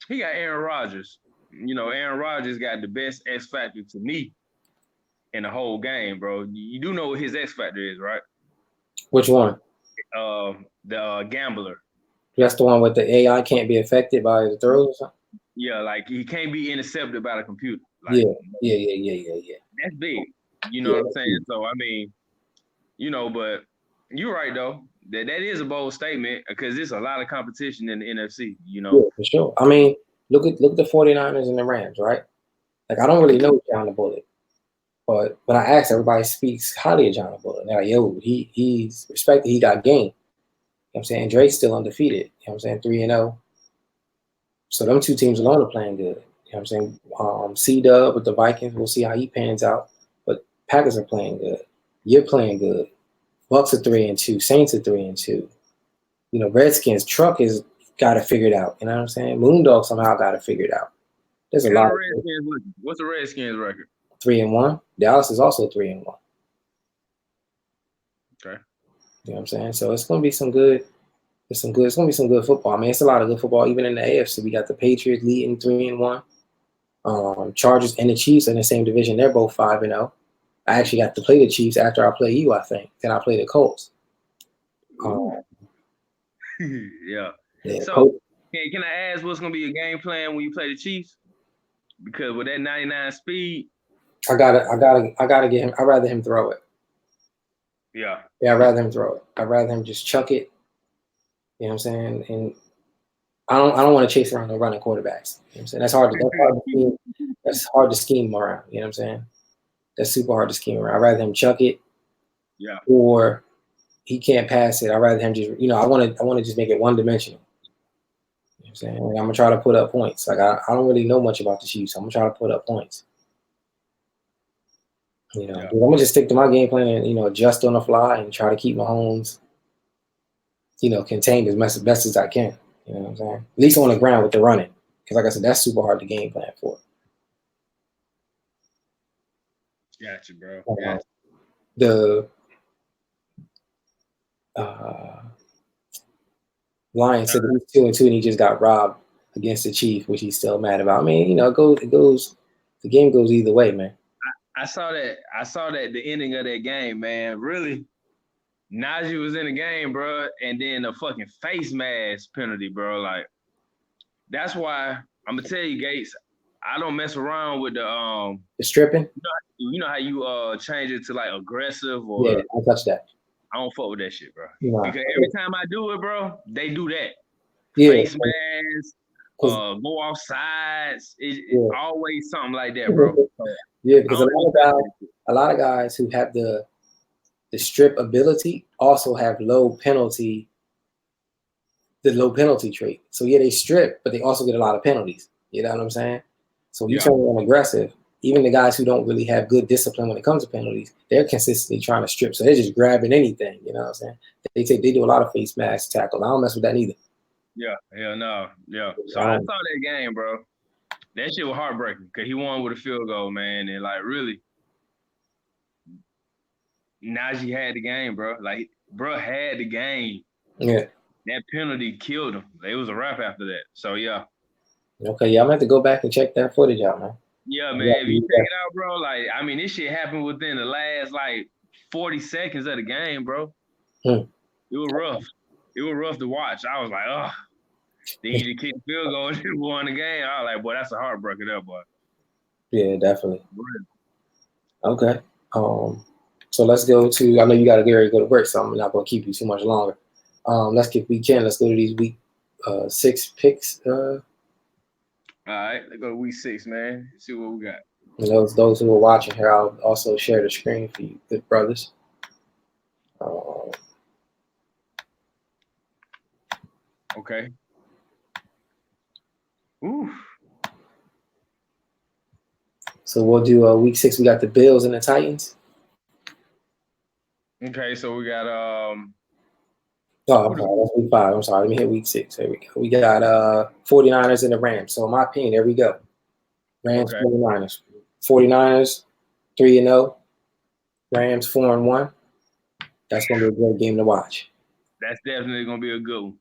he got Aaron Rodgers. Aaron Rodgers got the best X factor to me in the whole game, bro. You do know what his X factor is, right? Which one? The gambler. That's the one with the AI can't be affected by the throws or something? Yeah, like he can't be intercepted by the computer. Like, yeah. That's big. You know what I'm saying? So, I mean, but you're right, though. That is a bold statement because there's a lot of competition in the NFC, Yeah, for sure. I mean, look at the 49ers and the Rams, right? Like, I don't really know John the Bullet. But when I ask, everybody speaks highly of John the Bullet. They're like, yo, he's respected. He got game. You know what I'm saying? Drake's still undefeated. You know what I'm saying? 3-0. So them two teams alone are playing good. You know what I'm saying? C-Dub with the Vikings, we'll see how he pans out. But Packers are playing good. You're playing good. Bucks are 3-2. Saints are 3-2. Redskins, Truck has got it figured out. You know what I'm saying? Moondog somehow got it figured out. There's a lot. What's the Redskins record? 3-1. Dallas is also 3-1. Okay. You know what I'm saying? So it's gonna be some good. It's gonna be some good football. I mean, it's a lot of good football. Even in the AFC, we got the Patriots leading 3-1. Chargers and the Chiefs in the same division. They're both 5-0. I actually got to play the Chiefs after I play you, I think. Then I play the Colts. Yeah. So can I ask what's gonna be a game plan when you play the Chiefs? Because with that 99 speed, I gotta get him. I'd rather him throw it. Yeah, I'd rather him throw it. I'd rather him just chuck it. You know what I'm saying? And I don't want to chase around the running quarterbacks. You know what I'm saying? That's hard to scheme around. You know what I'm saying? That's super hard to scheme around. I'd rather him chuck it. Yeah. Or he can't pass it. I'd rather him just, I want to just make it one dimensional. You know what I'm saying? Like, I'm gonna try to put up points. Like I don't really know much about the Chiefs. I'm gonna try to put up points. I'm gonna just stick to my game plan and adjust on the fly and try to keep Mahomes, contained as best as I can. You know what I'm saying? At least on the ground with the running, because like I said, that's super hard to game plan for. Gotcha, bro. The Lions said he's 2-2 and he just got robbed against the Chiefs, which he's still mad about. I mean, it goes. The game goes either way, man. I saw that the ending of that game, man. Really, Najee was in the game, bro, and then a fucking face mask penalty, bro. Like, that's why I'm gonna tell you, Gates, I don't mess around with the stripping. You know how you change it to like aggressive or I don't touch that. I don't fuck with that shit, bro. Nah. Because every time I do it, bro, they do that. Yeah. Face mask, go off sides. It's always something like that, bro. Yeah, because a lot of guys who have the strip ability also have the low penalty trait. So yeah, they strip, but they also get a lot of penalties. You know what I'm saying? So you turn them aggressive. Even the guys who don't really have good discipline when it comes to penalties, they're consistently trying to strip. So they're just grabbing anything. You know what I'm saying? They do a lot of face mask tackles. I don't mess with that either. Yeah, hell no. Yeah. So I saw that game, bro. That shit was heartbreaking because he won with a field goal, man, and like really, Najee had the game, bro. Like, bro had the game. Yeah. That penalty killed him. It was a wrap after that. So yeah. Okay, yeah, I'm gonna have to go back and check that footage out, man. Yeah, man. If you check it out, bro, like I mean, this shit happened within the last like 40 seconds of the game, bro. It was rough. It was rough to watch. I was like, oh. Then you just kick the field goal and won the game. I was like, boy, that's a heartbreaker there, boy. Yeah, definitely. Okay. So let's go to. I know you got to get ready to go to work, so I'm not gonna keep you too much longer. Let's get week 10. Let's go to these week 6 picks. All right, let's go to week 6, man. See what we got. And those who are watching here, I'll also share the screen for you, good brothers. Okay. Ooh. So we'll do week 6. We got the Bills and the Titans. Okay, so we got Oh, okay, that's week 5. I'm sorry. Let me hit week 6. There we go. We got 49ers and the Rams. So in my opinion, there we go. Rams, okay. 49ers. 49ers, 3-0. Rams, 4-1. That's gonna be a great game to watch. That's definitely gonna be a good one.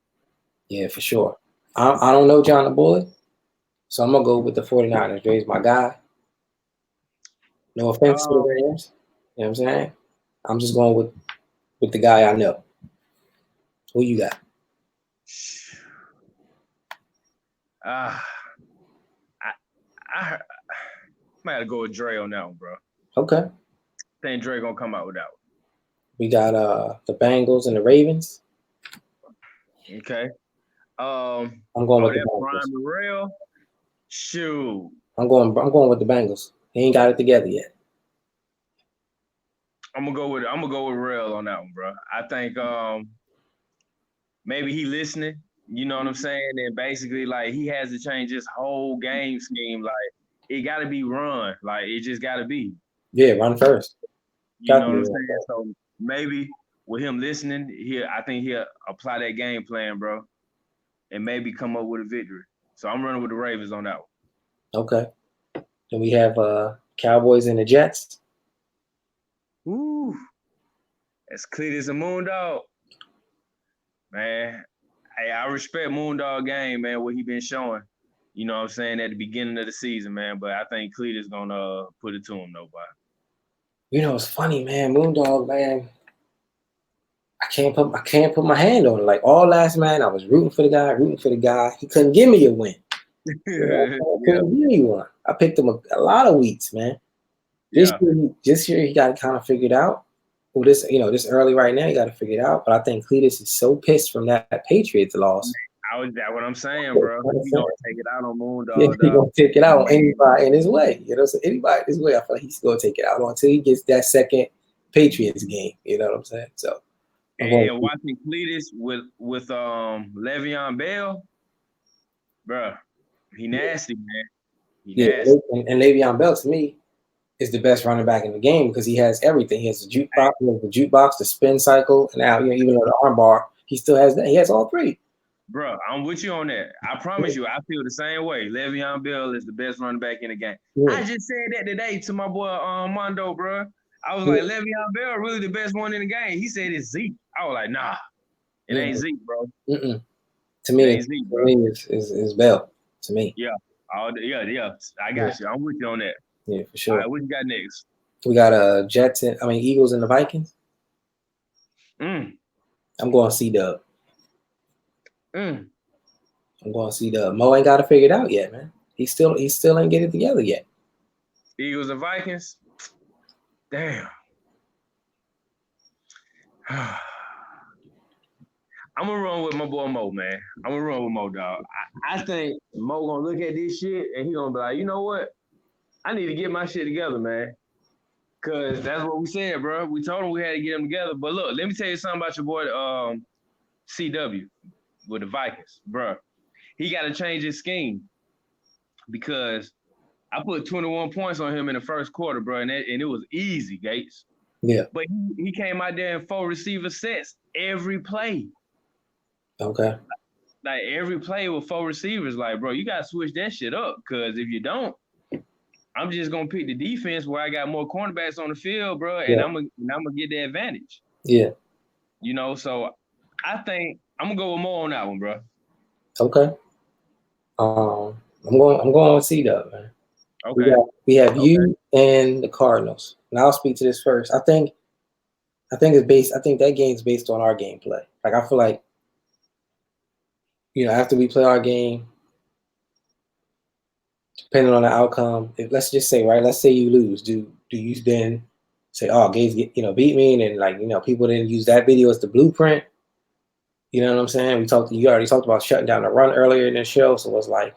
Yeah, for sure. I don't know John the Bullet, so I'm gonna go with the 49ers. Jay's my guy. No offense to the Rams. You know what I'm saying? I'm just going with the guy I know. Who you got? I might have to go with Dre on that one, bro. Okay. I think Dre gonna come out with that one. We got the Bengals and the Ravens. Okay. I'm going with the Bengals. Prime Rail. Shoot. I'm going with the Bengals. He ain't got it together yet. I'm gonna go with Rail on that one, bro. I think maybe he listening. You know what I'm saying? And basically, like, he has to change his whole game scheme. Like, it got to be run. Like, it just got to be. Yeah, run first. You know what I'm saying? So maybe with him listening, I think he'll apply that game plan, bro, and maybe come up with a victory. So I'm running with the Ravens on that one. Okay. Then we have Cowboys and the Jets. Ooh. That's clear as a Moondog. Man, hey, I respect Moondog game, man, what he been showing. You know what I'm saying, at the beginning of the season, man. But I think Cletus gonna put it to him, though, boy. You know, it's funny, man. Moondog, man. I can't put my hand on it. Like all last man, I was rooting for the guy. He couldn't give me a win. Couldn't give me one. I picked him a lot of weeks, man. This year he got it kind of figured out. Well, this early right now, you got to figure it out. But I think Cletus is so pissed from that Patriots loss. That's what I'm saying, bro. He's gonna take it out on Moondog. Yeah, he's gonna take it out on anybody in his way. You know, so anybody in his way, I feel like he's gonna take it out on until he gets that second Patriots game. You know what I'm saying? So, and watching Cletus with Le'Veon Bell, bro, he nasty, man. Nasty. And Le'Veon Bell to me is the best running back in the game because he has everything. He has the jukebox, the spin cycle, and now even though the arm bar, he still has that. He has all three. Bro, I'm with you on that. I promise you, I feel the same way. Le'Veon Bell is the best running back in the game. Yeah. I just said that today to my boy Mondo, bro. I was like, Le'Veon Bell really the best one in the game. He said it's Zeke. I was like, nah, it ain't Zeke, bro. To me, it's Bell. To me. Yeah. Yeah. I got you. I'm with you on that. Yeah, for sure. All right, what you got next? We got Eagles and the Vikings. I'm going C-Dub. I'm going C-Dub. Mo ain't got it figured out yet, man. He still ain't get it together yet. Eagles and Vikings. Damn. I'm gonna run with my boy Mo, man. I'm gonna run with Mo, dog. I think Mo gonna look at this shit and he gonna be like, you know what? I need to get my shit together, man. Cause that's what we said, bro. We told him we had to get them together. But look, let me tell you something about your boy CW with the Vikings, bro. He got to change his scheme because I put 21 points on him in the first quarter, bro, and it was easy, Gates. Yeah. But he came out there in 4 receiver sets every play. Okay. like every play with 4 receivers, like, bro, you gotta switch that shit up. Cause if you don't, I'm just gonna pick the defense where I got more cornerbacks on the field, bro, and Yeah. I'm gonna get the advantage. Yeah. You know, so I think I'm gonna go with more on that one, bro. Okay. I'm going with C-Dub, man. Okay. We have you and the Cardinals. And I'll speak to this first. I think it's based. I think that game's based on our gameplay. Like I feel like, after we play our game, depending on the outcome, if let's just say, right, let's say you lose, do you then say, oh, Gates beat me, and then like people didn't use that video as the blueprint? You know what I'm saying? You already talked about shutting down the run earlier in the show, so it's like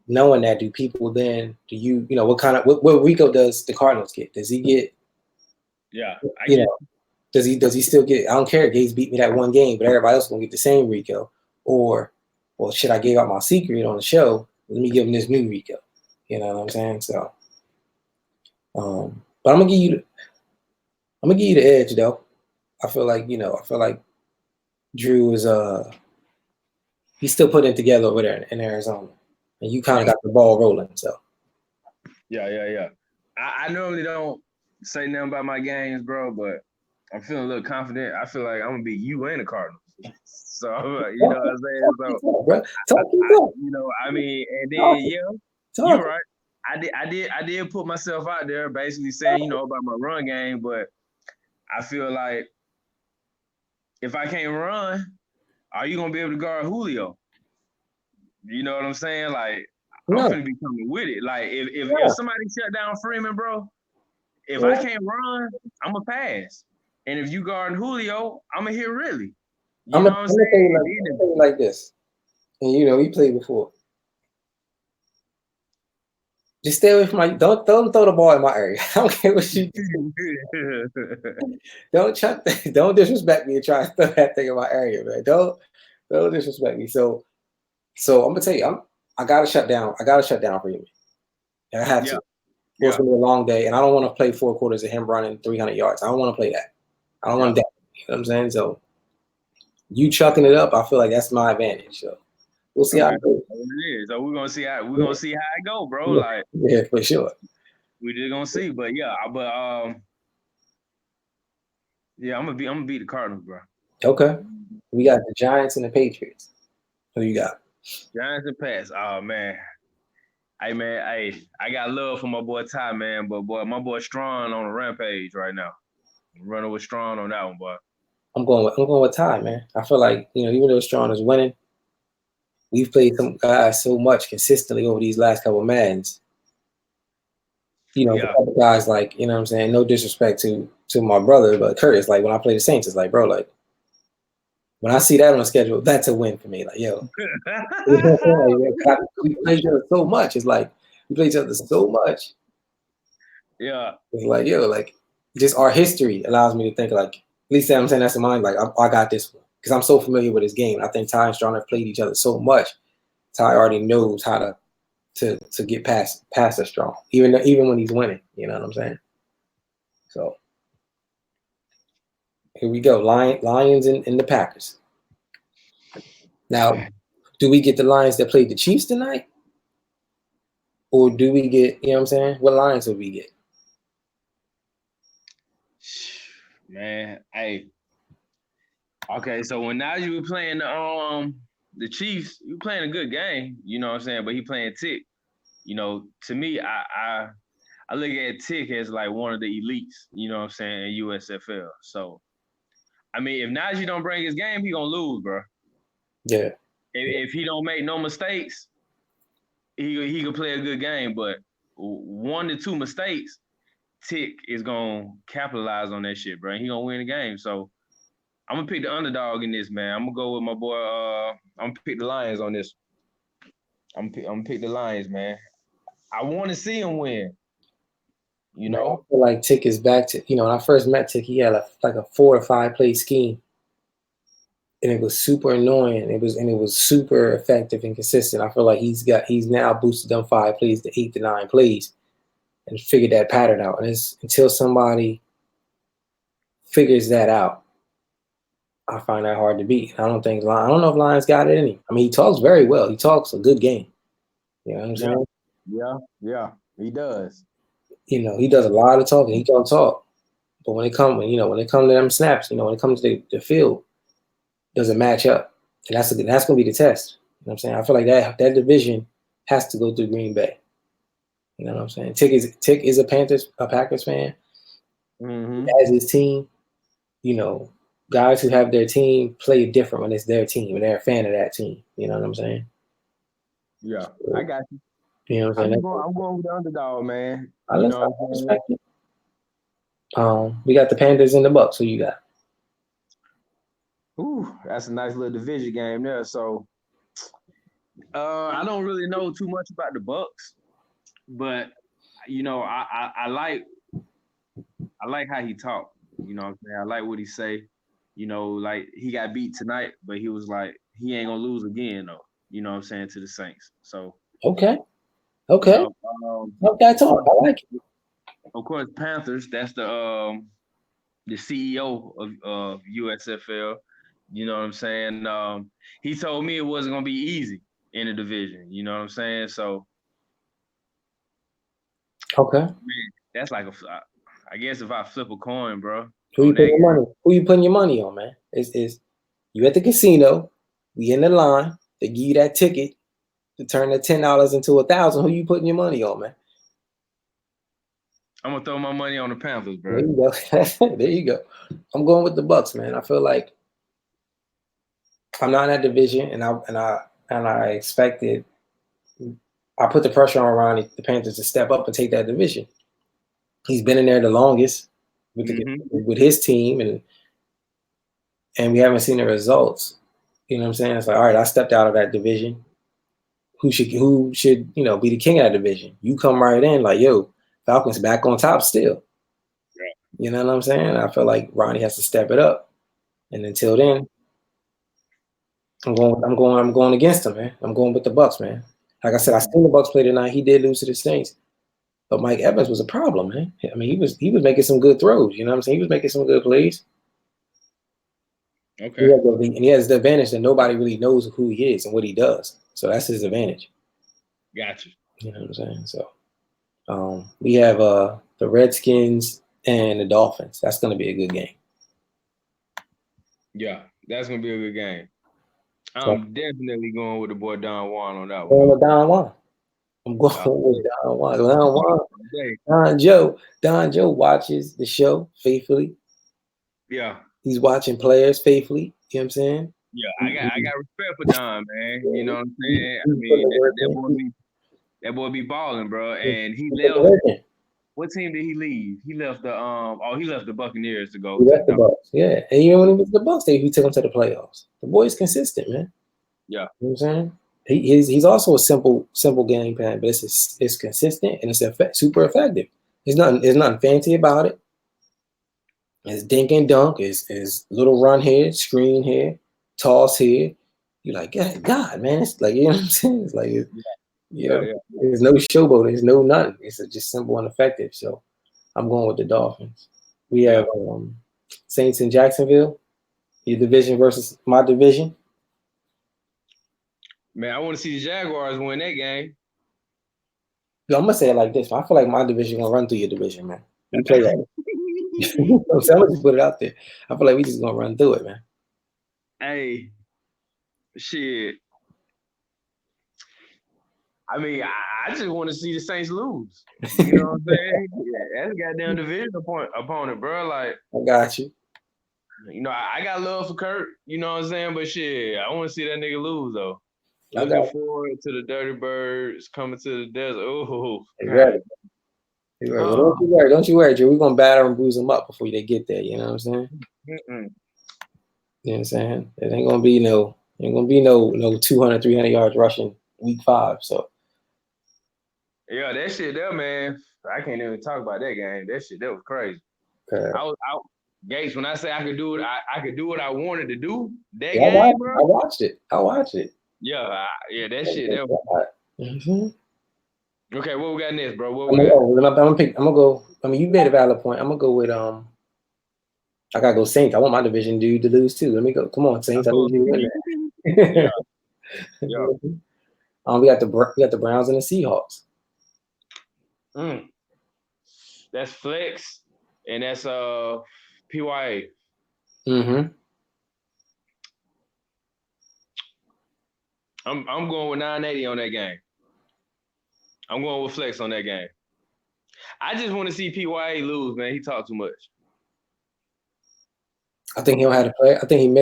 knowing that, do people then what Rico does the Cardinals get? Does he get? Yeah, does he still get? I don't care. Gates beat me that one game, but everybody else gonna get the same Rico. Or, well, shit, I gave out my secret on the show. Let me give him this new Rico. You know what I'm saying? So, but I'm gonna give you the edge though. I feel like Drew is he's still putting it together over there in Arizona, and you kind of got the ball rolling. So, yeah. I normally don't say nothing about my games, bro, but I'm feeling a little confident. I feel like I'm gonna beat you and the Cardinals. So you know what I'm saying? So I mean, and then you're right. I did put myself out there, basically saying about my run game, but I feel like if I can't run, are you gonna be able to guard Julio? You know what I'm saying? Like I'm gonna be coming with it. Like if somebody shut down Freeman, bro, if I can't run, I'm gonna pass. And if you guard Julio, I'm gonna hit really. You know what I'm saying? I'm gonna tell you like this, and he played before. Just stay away from don't throw the ball in my area. I don't care what you do. Don't disrespect me and try to throw that thing in my area, man. Don't disrespect me. So I'm gonna tell you, I gotta shut down for you. I have to. It's gonna be a long day, and I don't want to play 4 quarters of him running 300 yards. I don't want to play that. I don't want that. You know what I'm saying? So you chucking it up, I feel like that's my advantage. So we'll see how it goes. So we're gonna see how it go, bro. Like for sure. We just gonna see, but I'm gonna beat the Cardinals, bro. Okay. We got the Giants and the Patriots. Who you got? Giants and Pats. Oh man. Hey man, I got love for my boy Ty, man, but boy, my boy Strong on a rampage right now. I'm running with Strong on that one, boy. I'm going with Ty, man. I feel like, even though Strong is winning, we've played some guys so much consistently over these last couple of Maddens. A couple guys like, you know what I'm saying? No disrespect to my brother, but Curtis, like when I play the Saints, it's like, bro, like when I see that on the schedule, that's a win for me. Like, yo. We play each other so much. It's like we play each other so much. Yeah. It's like, yo, like just our history allows me to think like, at least I'm saying that's in mind. Like I got this one because I'm so familiar with his game. I think Ty and Strong have played each other so much. Ty already knows how to get past a Strong, even when he's winning. You know what I'm saying? So here we go. Lions and the Packers. Now, do we get the Lions that played the Chiefs tonight? Or do we get, you know what I'm saying? What Lions would we get? Man, hey. Okay, so when Najee was playing the Chiefs, you playing a good game, you know what I'm saying? But he playing Tick. To me, I look at Tick as like one of the elites, you know what I'm saying, in USFL. So, I mean, if Najee don't bring his game, he gonna lose, bro. Yeah. If he don't make no mistakes, he can play a good game. But 1 to 2 mistakes, Tick is gonna capitalize on that shit, bro. He gonna win the game. So I'm gonna pick the underdog in this, man. I'm gonna go with my boy. I'm gonna pick the Lions on this. I'm gonna pick the Lions, man. I want to see him win. I feel like Tick is back to, when I first met Tick, he had like a 4 or 5 play scheme. And it was super annoying. It was super effective and consistent. I feel like he's now boosted them 5 plays to 8 to 9 plays and figured that pattern out. And it's until somebody figures that out, I find that hard to beat. I don't know if Lions got it in him. I mean, he talks very well. He talks a good game. You know what I'm saying? Yeah, he does. You know, he does a lot of talking. He don't talk. But when it comes to them snaps, when it comes to the field, doesn't match up. And that's gonna be the test. You know what I'm saying? I feel like that division has to go through Green Bay. You know what I'm saying? Tick is a Packers fan. Mm-hmm. He has his team. You know, guys who have their team play different when it's their team and they're a fan of that team. You know what I'm saying? Yeah, I got you. You know what I'm saying? I'm going with the underdog, man. I respect it. We got the Panthers and the Bucks. Who you got? Ooh, that's a nice little division game there. So, I don't really know too much about the Bucks, but I like how he talked. You know what I'm saying? I like what he say. You know, like he got beat tonight, but he was like, he ain't gonna lose again though. You know what I'm saying, to the Saints. So Okay. okay. That talk. I like it. Of course, Panthers. That's the CEO of USFL. You know what I'm saying? He told me it wasn't gonna be easy in the division. You know what I'm saying? So Okay. man, that's like I guess if I flip a coin, bro. Who you putting your money on, man? Is you at the casino? We in the line. They give you that ticket to turn the $10 into $1,000. Who you putting your money on, man? I'm gonna throw my money on the Panthers, bro. There you go. There you go. I'm going with the Bucks, man. I feel like I'm not in that division, and I expected. I put the pressure on Ronnie, the Panthers, to step up and take that division. He's been in there the longest with his team, and we haven't seen the results. You know what I'm saying? It's like, all right, I stepped out of that division. Who should be the king of that division? You come right in, like, yo, Falcons back on top still. Yeah. You know what I'm saying? I feel like Ronnie has to step it up, and until then, I'm going against him, man. I'm going with the Bucks, man. Like I said, I seen the Bucks play tonight. He did lose to the Saints, but Mike Evans was a problem, man. I mean, he was making some good throws. You know what I'm saying? He was making some good plays. Okay. And he has the advantage that nobody really knows who he is and what he does. So that's his advantage. Gotcha. You know what I'm saying? So we have the Redskins and the Dolphins. That's going to be a good game. Yeah, that's gonna be a good game. I'm definitely going with the boy Don Juan on that one. Going with Don Juan. I'm going with Don Juan. Don Juan. Don Joe watches the show faithfully. Yeah. He's watching players faithfully. You know what I'm saying? Yeah, I got respect for Don, man. You know what I'm saying? I mean, that boy be balling, bro. And he left. What team did he leave? He left the Buccaneers to go. He left the Bucks, yeah. And even when he was the Bucks, he took him to the playoffs. The boy's consistent, man. Yeah. You know what I'm saying? He's also a simple game plan, but it's consistent and it's super effective. There's nothing fancy about it. It's dink and dunk. It's little run here, screen here, toss here. You're like, God, man. It's like, you know what I'm saying? It's like, there's no showboat. There's no nothing. It's just simple and effective. So I'm going with the Dolphins. We have Saints in Jacksonville. Your division versus my division. Man, I want to see the Jaguars win that game. Yo, I'm gonna say it like this. I feel like my division gonna run through your division, man. We play that. So I'm gonna just put it out there. I feel like we just gonna run through it, man. Hey, shit. I mean, I just want to see the Saints lose. You know what I'm saying? Yeah, that's a goddamn division opponent, bro. Like, I got you. You know, I got love for Kurt. You know what I'm saying? But shit, I want to see that nigga lose though. Looking forward to the Dirty Birds coming to the desert. Oh, right. Well, don't you worry, Joe. We're gonna batter and bruise them up before they get there. You know what I'm saying? You know what I'm saying? It ain't gonna be no 200, 300 yards rushing week 5. So yeah, that shit there, man. I can't even talk about that game. That was crazy. I was out. Gates, when I say I could do it, I could do what I wanted to do. That game, bro. I watched it. Yeah, that shit. That was... Okay, what we got next, bro? What we got? I'm gonna go. I mean, you made a valid point. I'm gonna go with I gotta go Saints. I want my division dude to lose too. Let me go. Come on, Saints. I need you to win Yeah, that. yeah. We got the Browns and the Seahawks. That's flex, and that's PYA. Mm-hmm. I'm going with 980 on that game. I'm going with flex on that game. I just want to see PYA lose, man. He talked too much. I think he don't have to play. I think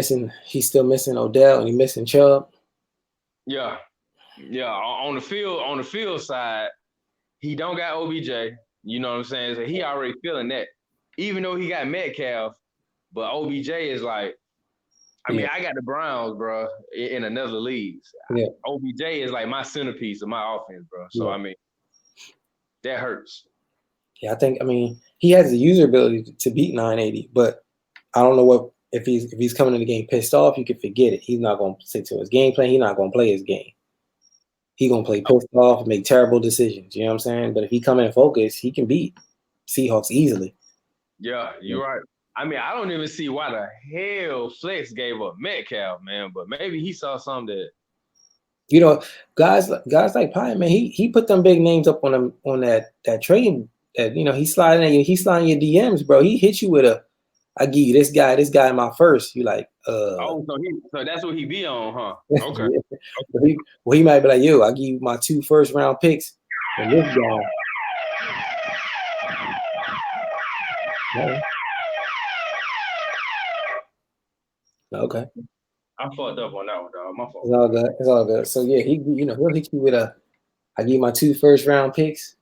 he's still missing Odell and he's missing Chubb. Yeah. On the field side, he don't got OBJ. You know what I'm saying? So he already feeling that. Even though he got Metcalf, but OBJ is like, I mean, I got the Browns, bro, in another league. Yeah. OBJ is like my centerpiece of my offense, bro. So, I mean, that hurts. Yeah, I mean, he has the user ability to beat 980, but I don't know what if he's coming in the game pissed off, you can forget it. He's not gonna stick to his game plan. He's not gonna play his game. He's gonna play pissed off, make terrible decisions. You know what I'm saying? But if he come in focused, he can beat Seahawks easily. Yeah, you're right. I mean, I don't even see why the hell Flex gave up Metcalf, man. But maybe he saw something that, you know, guys like Pie, man, he put them big names up on that trade. That, you know, he's sliding your DMs, bro. He hit you with I give you this guy in my first. You like, so that's what he be on, huh? Okay. He might be like, yo, I give you my 2 first-round picks and this guy. Okay. I fucked up on that one, dog. My fault. It's all good. So yeah, he'll hit you with I give you my 2 first-round picks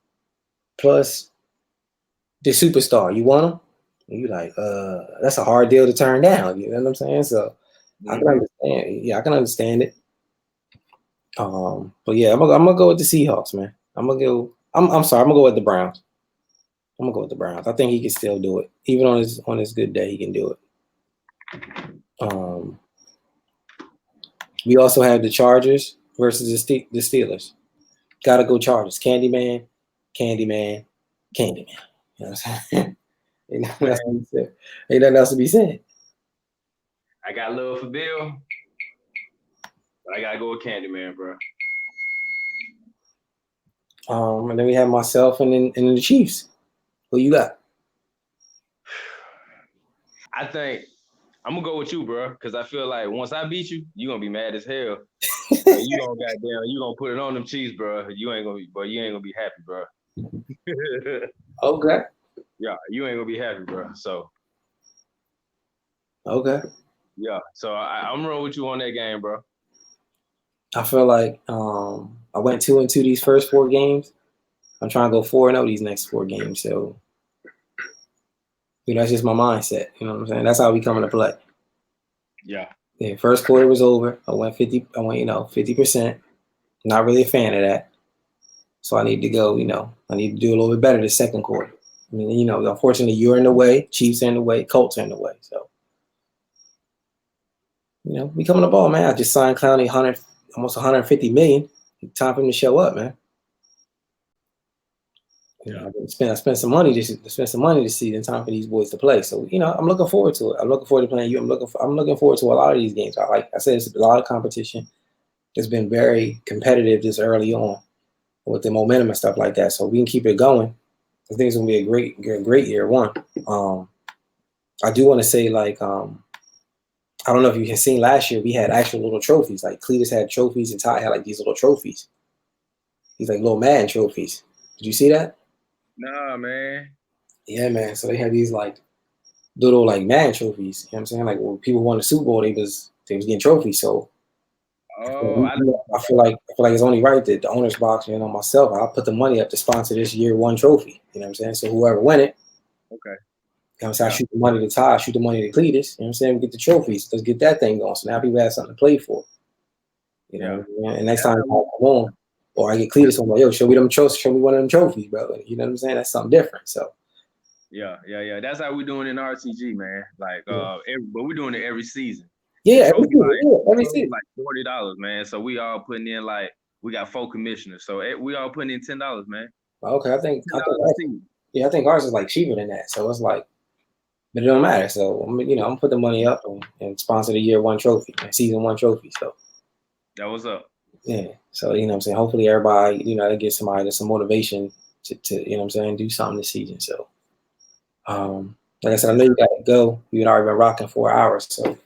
plus the superstar. You want him? And you like, that's a hard deal to turn down. You know what I'm saying? So I can understand. Yeah, I can understand it. But yeah, I'm gonna go with the Seahawks, man. I'm sorry, I'm gonna go with the Browns. I'm gonna go with the Browns. I think he can still do it, even on his good day. He can do it. We also have the Chargers versus the Steelers. Gotta go Chargers. Candyman. You know what I'm saying? Ain't nothing else to be said. I got love for Bill, but I gotta go with Candyman, bro. And then we have myself and the Chiefs. Who you got? I think I'm gonna go with you, bro, because I feel like once I beat you, you're gonna be mad as hell. You gonna put it on them Chiefs, bro. You ain't gonna be happy, bro. Okay. Yeah, you ain't gonna be happy, bro. So. Okay. Yeah, so I'm rolling with you on that game, bro. I feel like I went 2-2 these first 4 games. I'm trying to go 4-0 these next 4 games. So, that's just my mindset. You know what I'm saying? That's how we come into play. Yeah. The first quarter was over. I went 50%. Not really a fan of that. So I need to go, I need to do a little bit better the second quarter. I mean, unfortunately, you're in the way. Chiefs are in the way. Colts are in the way. So, we coming the ball, man. I just signed Clowney almost 150 million. Time for him to show up, man. I spent some money this season. Time for these boys to play. So I'm looking forward to it. I'm looking forward to playing you. I'm looking forward to a lot of these games. Like I said, it's a lot of competition. It's been very competitive this early on with the momentum and stuff like that. So we can keep it going. I think it's gonna be a great year one. I do want to say I don't know if you have seen last year we had actual little trophies. Like Cletus had trophies and Ty had like these little trophies. These like little Madden trophies. Did you see that? Nah, man. Yeah, man. So they had these like little like Madden trophies. You know what I'm saying? Like when people won the Super Bowl, they was getting trophies. So I feel like it's only right that the owner's box, myself, I'll put the money up to sponsor this year one trophy. You know what I'm saying? So whoever win it, okay. You know what I'm saying? I shoot the money to Ty, I shoot the money to Cletus. You know what I'm saying? We get the trophies. Let's get that thing going. So now people have something to play for. And next time I come on, or I get Cletus, I'm like, yo, show me one of them trophies, bro. You know what I'm saying? That's something different. So yeah. That's how we're doing in RTG, man. Like but we're doing it every season. Yeah, every season. Like $40, man. So we all putting in we got 4 commissioners. So we all putting in $10, man. Okay, I think ours is like cheaper than that. So it's like but it don't matter. So I'm gonna put the money up and sponsor the year one trophy, season one trophy. So That was up. yeah. So what I'm saying, hopefully everybody, they get somebody some motivation to what I'm saying, do something this season. So like I said, I know you gotta go. You've already been rocking 4 hours, so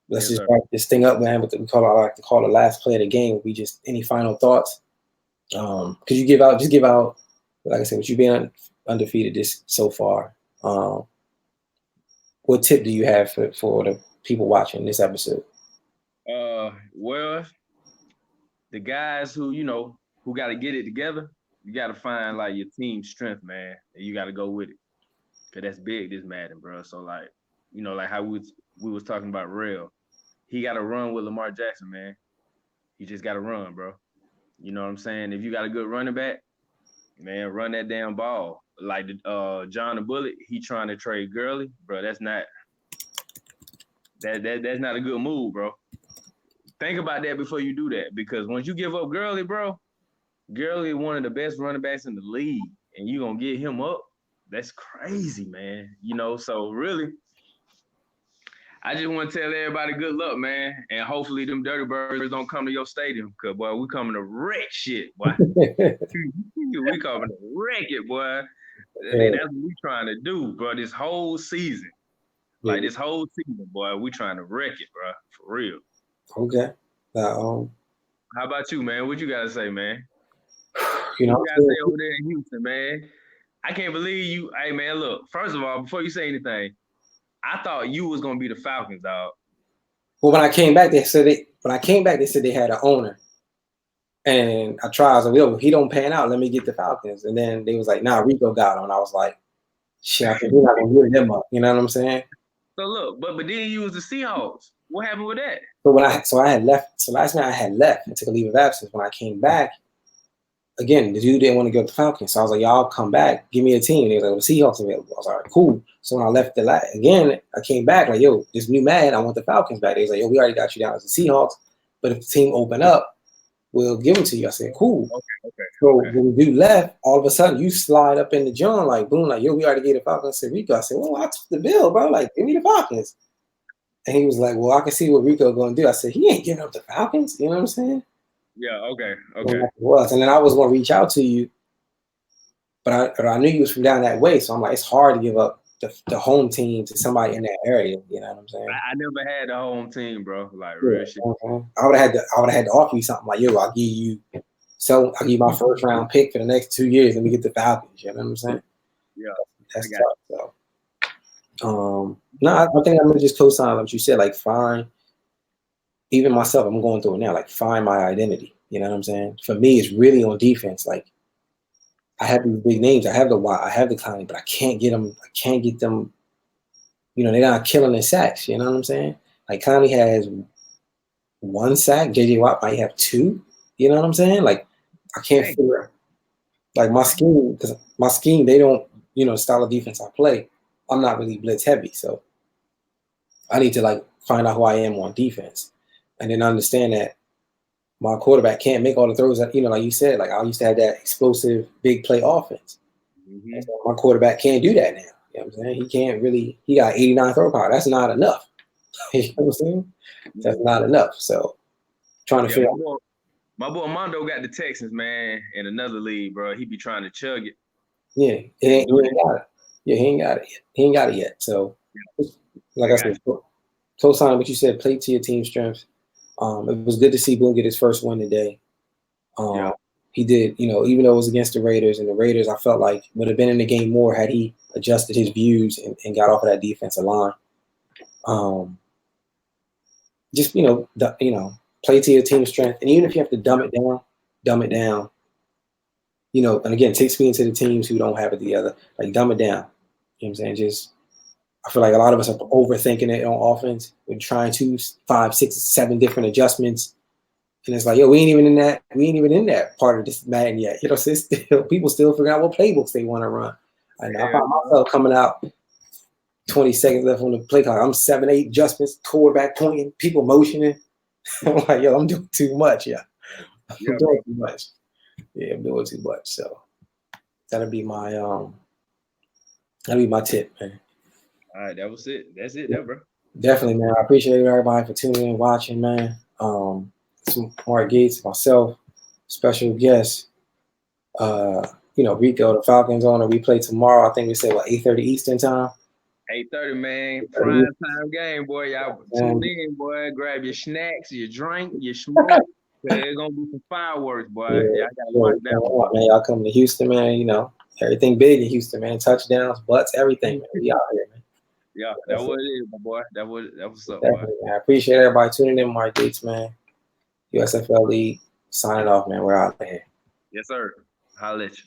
let's just wrap this thing up, man. But I like to call the last play of the game. We just any final thoughts? Could you give out, like I said, with you being undefeated this so far, what tip do you have for the people watching this episode? Well, the guys who got to get it together, you got to find like your team strength, man, and you got to go with it, cause that's big this Madden, bro. So like, like how we was talking about Real, he got to run with Lamar Jackson, man. He just got to run, bro. You know what I'm saying? If you got a good running back, man, run that damn ball. Like John the Bullet, he trying to trade Gurley, bro. That's not a good move, bro. Think about that before you do that, because once you give up Gurley, bro, Gurley one of the best running backs in the league, and you gonna get him up. That's crazy, man. So really, I just want to tell everybody good luck, man, and hopefully them Dirty Birds don't come to your stadium, cause boy, we coming to wreck shit, boy. We coming to wreck it, boy. And that's what we trying to do, bro. This whole season, this whole season, boy, we trying to wreck it, bro, for real. Okay. How about you, man? What you gotta say, man? You gotta say over there in Houston, man. I can't believe you. Hey, man, look. First of all, before you say anything, I thought you was gonna be the Falcons, dog. Well, when I came back, they said they had an owner, and I tried. I was like, "Yo, he don't pan out. Let me get the Falcons." And then they was like, "Nah, Rico got him." I was like, "Shit, I think we're not gonna give them up." You know what I'm saying? So look, but then you was the Seahawks. What happened with that? But I had left. So last night I had left and took a leave of absence. When I came back, again, the dude didn't want to go to the Falcons. So I was like, y'all come back, give me a team. They was like, well, the Seahawks available. I was like, all right, cool. So when I left again, I came back like, yo, this new Mad, I want the Falcons back. They was like, yo, we already got you down as the Seahawks, but if the team open up, we'll give them to you. I said, cool. So when the dude left, all of a sudden you slide up in the John, like boom, like, yo, we already gave the Falcons to Rico. I said, well, I took the bill, bro. Like, give me the Falcons. And he was like, well, I can see what Rico going to do. I said, he ain't giving up the Falcons. You know what I'm saying? Yeah, okay. And then I was going to reach out to you, but I knew you was from down that way. So I'm like, it's hard to give up the home team to somebody in that area. You know what I'm saying? I never had the home team, bro. Like, real shit. I would have had to offer you something like, yo, I'll give you my first round pick for the next 2 years. Let me get the Falcons. You know what I'm saying? Yeah. That's tough. So, no, I think I'm gonna just co-sign what you said. Like, find, even myself, I'm going through it now. Like, find my identity. You know what I'm saying? For me, it's really on defense. Like, I have these big names. I have the Y. I have the Clowney, but I can't get them. They're not killing in sacks. You know what I'm saying? Like, Clowney has 1 sack. JJ Watt might have 2. You know what I'm saying? Like, I can't figure out. Like, my scheme, they don't, the style of defense I play, I'm not really blitz heavy. So I need to, like, find out who I am on defense and then understand that my quarterback can't make all the throws that, like you said, like I used to have that explosive big play offense. Mm-hmm. So my quarterback can't do that now. You know what I'm saying? He can't really, he got 89 throw power. That's not enough. You know what I'm saying? That's not enough. So trying to figure out. My boy Mondo got the Texans, man, in another league, bro. He be trying to chug it. Yeah, he ain't got it. Yeah, he ain't got it yet. He ain't got it yet. So, like I said, co-sign what you said, play to your team strength. It was good to see Boone get his first win today. He did, even though it was against the Raiders, and the Raiders, I felt like would have been in the game more had he adjusted his views and got off of that defensive line. Just, play to your team strength. And even if you have to dumb it down. And again, take speed into the teams who don't have it together. Like, dumb it down. You know what I'm saying? I feel like a lot of us are overthinking it on offense. We're trying 2, 5, 6, 7 different adjustments. And it's like, yo, we ain't even in that part of this Madden yet. So people still figuring out what playbooks they want to run. I found myself coming out 20 seconds left on the play clock. I'm 7, 8 adjustments, quarterback pointing, people motioning. I'm like, yo, I'm doing too much. Yeah. I'm doing too much. Yeah, I'm doing too much. So that'll be my tip, man. All right, that was it. That's it, that bro. Definitely, man. I appreciate everybody for tuning in, watching, man. Some Marc Gates, myself, special guest. Rico, the Falcons on a replay tomorrow. I think we said 8:30 Eastern time. 8:30, man. Prime time game, boy. Y'all tune in, boy. Grab your snacks, your drink, your smoke. There's gonna be some fireworks, boy. Yeah, Y'all gotta watch that one. man. Y'all coming to Houston, man. Everything big in Houston, man. Touchdowns, butts, everything. Man. We out here, man. Yeah, that's what it is, my boy. That was up, Definitely, boy. man. I appreciate everybody tuning in, Marc Gates, man. USFL League, signing off, man. We're out there. Yes, sir. Holla at you.